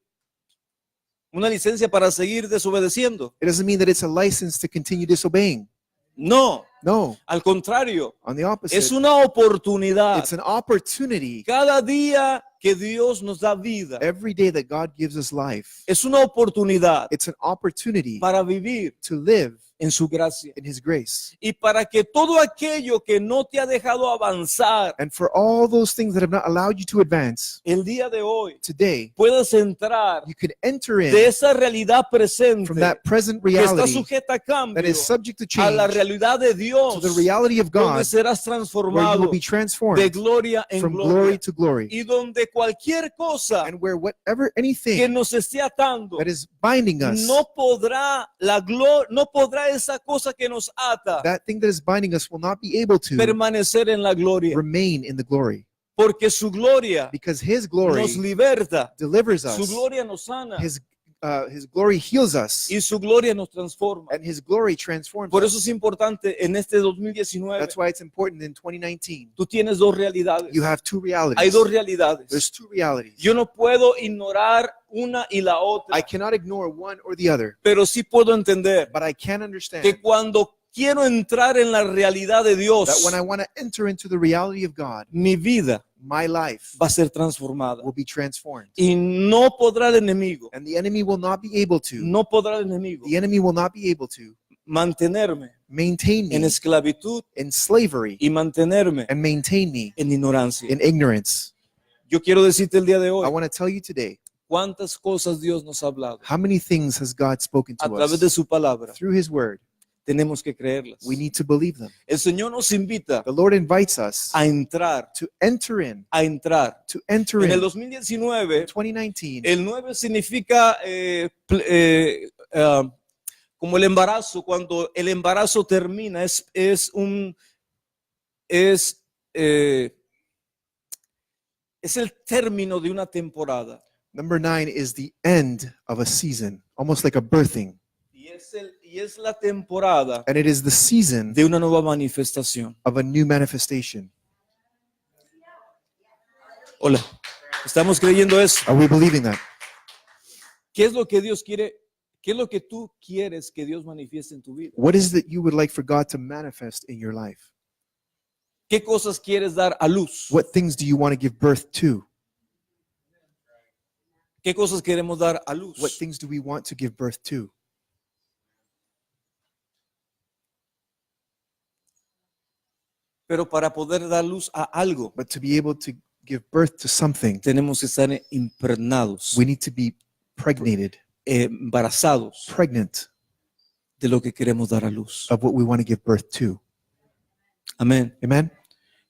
desobedeciendo. it doesn't mean that it's a license to continue disobeying. No, No, al contrario, on the opposite. es una oportunidad. It's an opportunity. Cada día que Dios nos da vida Every day that God gives us life, es una oportunidad it's an opportunity para vivir to live en su gracia in His grace. y para que todo aquello que no te ha dejado avanzar And for all those things that have not allowed you to advance, el día de hoy today, puedas entrar you can enter de in esa realidad presente from that present que está reality sujeta a that cambio is subject to a change la realidad de to Dios, the reality of donde God, serás where you transformado will be de transformed gloria en from glory gloria to glory, y donde cualquier cosa and where whatever que anything nos esté atando that is binding us, no podrá esa cosa que nos ata that thing that is binding us will not be able to permanecer en la gloria, remain in the glory, porque su gloria because His glory nos liberta, delivers su us. gloria nos sana His glory heals us, y su gloria nos transforma. and His glory transforms Por eso us. es importante en este 2019. That's why it's important in 2019. Tú tienes dos realidades. You have two Hay realities. dos realidades. There's two realities. Yo no puedo ignorar una y la otra, I cannot ignore one or the other, pero sí puedo entender but I can understand que cuando quiero entrar en la realidad de Dios, that when I want to enter into the reality of God, mi vida my life va a ser transformada will be transformed. y no podrá el enemigo, And the enemy will not be able to, no podrá el enemigo the enemy will not be able to mantenerme maintain en me esclavitud in slavery y mantenerme and maintain me en ignorancia. in ignorance. Yo quiero decirte el día de I hoy, want to tell you today, cuántas cosas Dios nos ha hablado how many things has God spoken a to través de us su palabra. through His word? Tenemos que creerlas. We need to believe them. El Señor nos invita The Lord invites us a entrar, to enter in, a entrar. to enter En el in 2019, 2019. el 9 significa como el embarazo. Cuando el embarazo termina, es el término de una temporada. Number 9 is the end of a season, almost like a birthing. Y es la temporada And it is the season de una nueva manifestación. of a new manifestation. Hola, ¿estamos creyendo eso? Are we believing that? ¿Qué es lo que Dios quiere? ¿Qué es lo que tú quieres que Dios manifieste en tu vida? What is that you would like for God to manifest in your life? ¿Qué cosas quieres dar a luz? What things do you want to give birth to? ¿Qué cosas queremos dar a luz? What things do we want to give birth to? Pero para poder dar luz a algo, But to be able to give birth to something, tenemos que estar impregnados, we need to be pregnated, embarazados pregnant de lo que queremos dar a luz. of what we want to give birth to. Amén. Amen?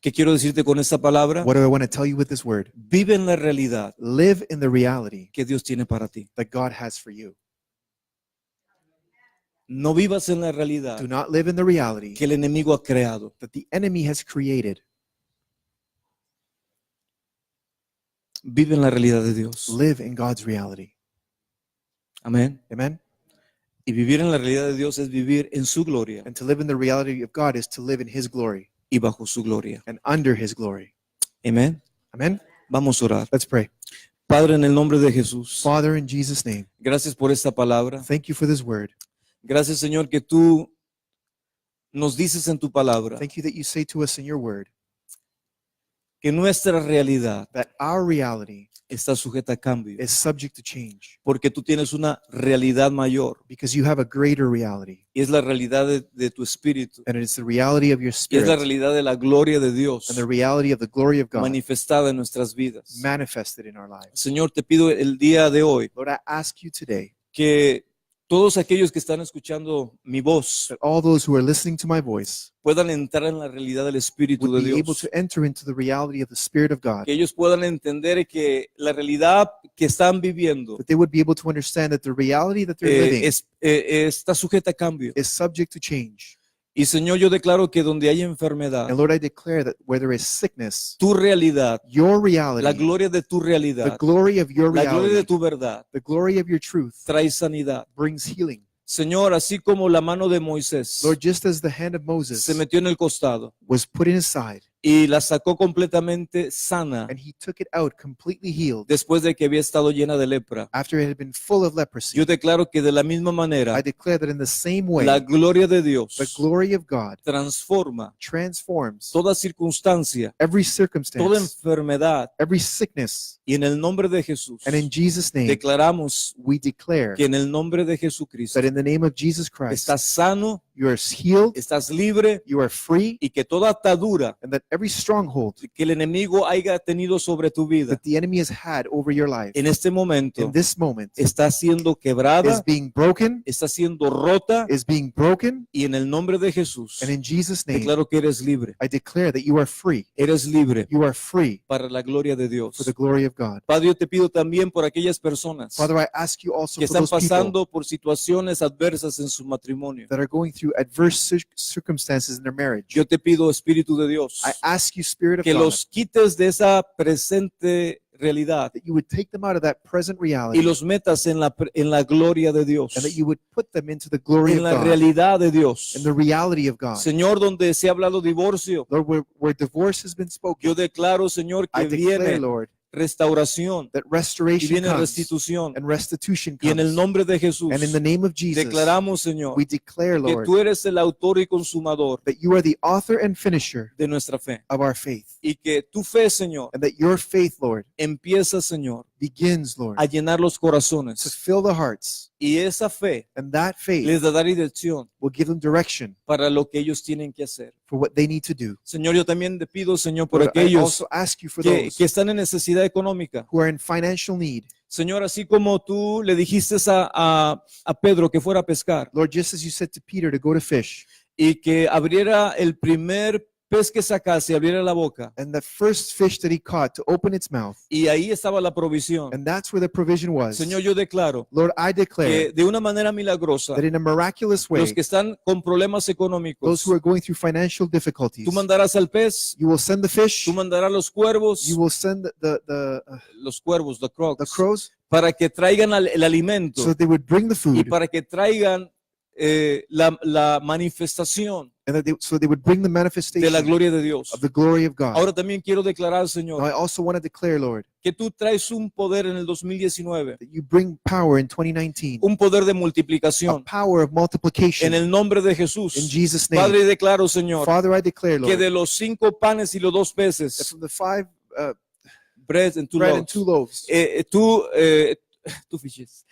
¿Qué quiero decirte con esta palabra? What do I want to tell you with this word? Vive en la realidad Live in the reality que Dios tiene para ti. that God has for you. No vivas en la realidad Do not live in the reality que el enemigo ha creado. that the enemy has created. Vive en la realidad de Dios. Live in God's reality. Amén. Amen? Y vivir en la realidad de Dios es vivir en su gloria And to live in the reality of God is to live in His glory y bajo su gloria. and under His glory. Amén. Amen? Vamos a orar. Let's pray. Padre, en el nombre de Jesús, Father, in Jesus' name, gracias por esta palabra. thank you for this word. Gracias, Señor, que tú nos dices en tu palabra Thank you that you say to us in your word que nuestra realidad that our reality está sujeta a cambio, is subject to change porque tú tienes una realidad mayor because you have a greater reality, y es la realidad de tu espíritu and it is the reality of your y es la spirit realidad de la gloria de Dios and the reality of the glory of God manifestada en nuestras vidas. manifested in our lives. Señor, te pido el día de hoy Lord, I ask you today que todos aquellos que están escuchando mi voz that all those who are listening to my voice puedan entrar en la realidad del Espíritu would de be able Dios. to enter into the reality of the Spirit of God, Que ellos puedan entender que la realidad que están viviendo that they would be able to understand that the reality that they're living está sujeta a cambio. is subject to change. Y Señor, yo declaro que donde hay enfermedad, And Lord, I declare that where there is sickness, tu realidad, your la reality, gloria de tu the realidad, glory of your la gloria de reality, tu verdad, the glory of your truth trae sanidad. brings healing. Señor, así como la mano de Moisés Lord, just as the hand of Moses se metió en el costado was put in his side y la sacó completamente sana and he took it out completely healed después de que había estado llena de lepra, after it had been full of leprosy, yo declaro que de la misma manera I declare that in the same la way, gloria de Dios the glory of God transforma transforms toda circunstancia, every toda circumstance, enfermedad, every sickness. y en el nombre de Jesús And in Jesus' name, declaramos we declare que en el nombre de Jesucristo that in the name of Jesus Christ, estás sano, you are healed, estás libre you are free, y que toda atadura and that every stronghold que el enemigo haya tenido sobre tu vida that the enemy has had over your life en este momento in this moment está siendo is quebrada, being broken, está siendo rota is being broken, y en el nombre de Jesús and in Jesus' name, declaro que eres libre, I declare that you are free. eres libre You are free para la gloria de Dios. for the glory of God. Padre, yo te pido también por aquellas personas Father, I ask you also que for están those people pasando por situaciones adversas en su matrimonio. that are going through adverse circumstances in their marriage. Yo te pido, Espíritu de Dios, I ask you, Spirit of que God, los quites de esa presente realidad that you would take them out of that present y reality los metas en la gloria de Dios, and that you would put them into the glory en of la God, realidad de Dios. in the reality of God. Señor, donde se ha hablado divorcio, Lord, where divorce has been spoken, yo declaro, Señor, I que declare, viene Lord, restauración that y restoration viene comes restitución. and restitution Y en el comes. nombre de Jesús And in the name of Jesus, declaramos, Señor, we declare, que Lord, tú eres el autor y consumador that you are the author and finisher de nuestra fe of our faith, y que tu fe, Señor, and that your faith, Lord, empieza, Señor, begins, Lord, a llenar los to corazones fill the hearts, y esa fe and that faith les dará dirección will give them direction para lo que ellos tienen que hacer. for what they need to do. Señor, yo también te pido, Señor, por Lord, I aquellos also ask you for que those están en necesidad económica. who are in financial need. Señor, así como tú le dijiste a Pedro que fuera a pescar Lord, just as you said to Peter to go to fish, y que abriera el primer pez que sacase, abriera la boca, and the first fish that he caught to open its mouth, y ahí estaba la provisión. and that's where the provision was. Señor, yo declaro Lord, I declare que de una manera milagrosa, that in a miraculous way, los que están con problemas económicos, those who are going through financial difficulties, tú mandarás al pez, you will send the fish, tú mandarás los cuervos, you will send los cuervos, the the crocs, crows, para que traigan el alimento so that they would bring the y food, para que traigan la manifestación and that so they would bring the de la manifestation gloria de Dios. of the glory of God. Ahora también quiero declarar, Now, Señor, I also want to declare, Lord, que tú traes un poder en el 2019, that you bring power in 2019, un poder de a multiplicación power of multiplication en el nombre de in Jesús. Jesus' name. Padre, declaro, Señor, Father, I declare, que Lord, de los 5 panes y los 2 that peces, from the 5 bread and 2 bread and loaves, 2 loaves, tú fishes,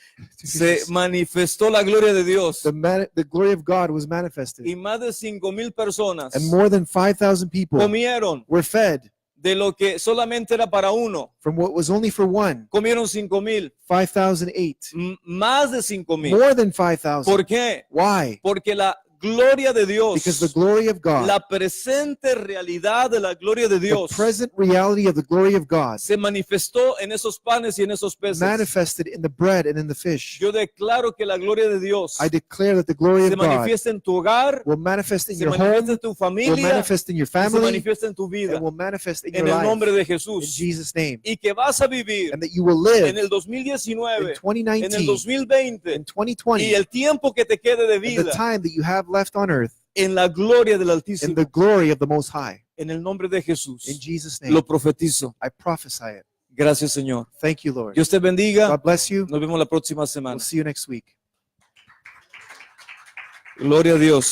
se manifestó la gloria de Dios the glory of God was manifested, y más de 5,000 personas and more than 5,000 people comieron were fed de lo que solamente era para uno. from what was only for one. Comieron 5,000, 5,000 ate. más de 5,000. More than 5,000. ¿Por qué? Why? Porque la gloria de Because the Dios, glory of God, la presente realidad de la gloria de the Dios, present reality of the glory of God, se manifestó en esos panes y en esos peces. manifested in the bread and in the fish. Yo declaro que la gloria de Dios I declare that the glory se of God manifiesta en tu hogar, will manifest in se your manifiesta en home, tu will familia, manifest in your y se family, manifiesta en tu vida, and will manifest in en your el nombre life. de In Jesús. Jesus' name. Y que vas a vivir And that you will en live el in 2019, en el 2019, 2020 in y 2020, el tiempo que te quede de and the vida time that you have left on earth, en la gloria del in Altísimo. the glory of the Most High. En el nombre de Jesús. In Jesus' name, Lo profetizo. I prophesy it. Gracias, Señor. Thank you, Lord. Dios te bendiga. God bless you. Nos vemos la próxima We'll semana. see you next week. Gloria a Dios.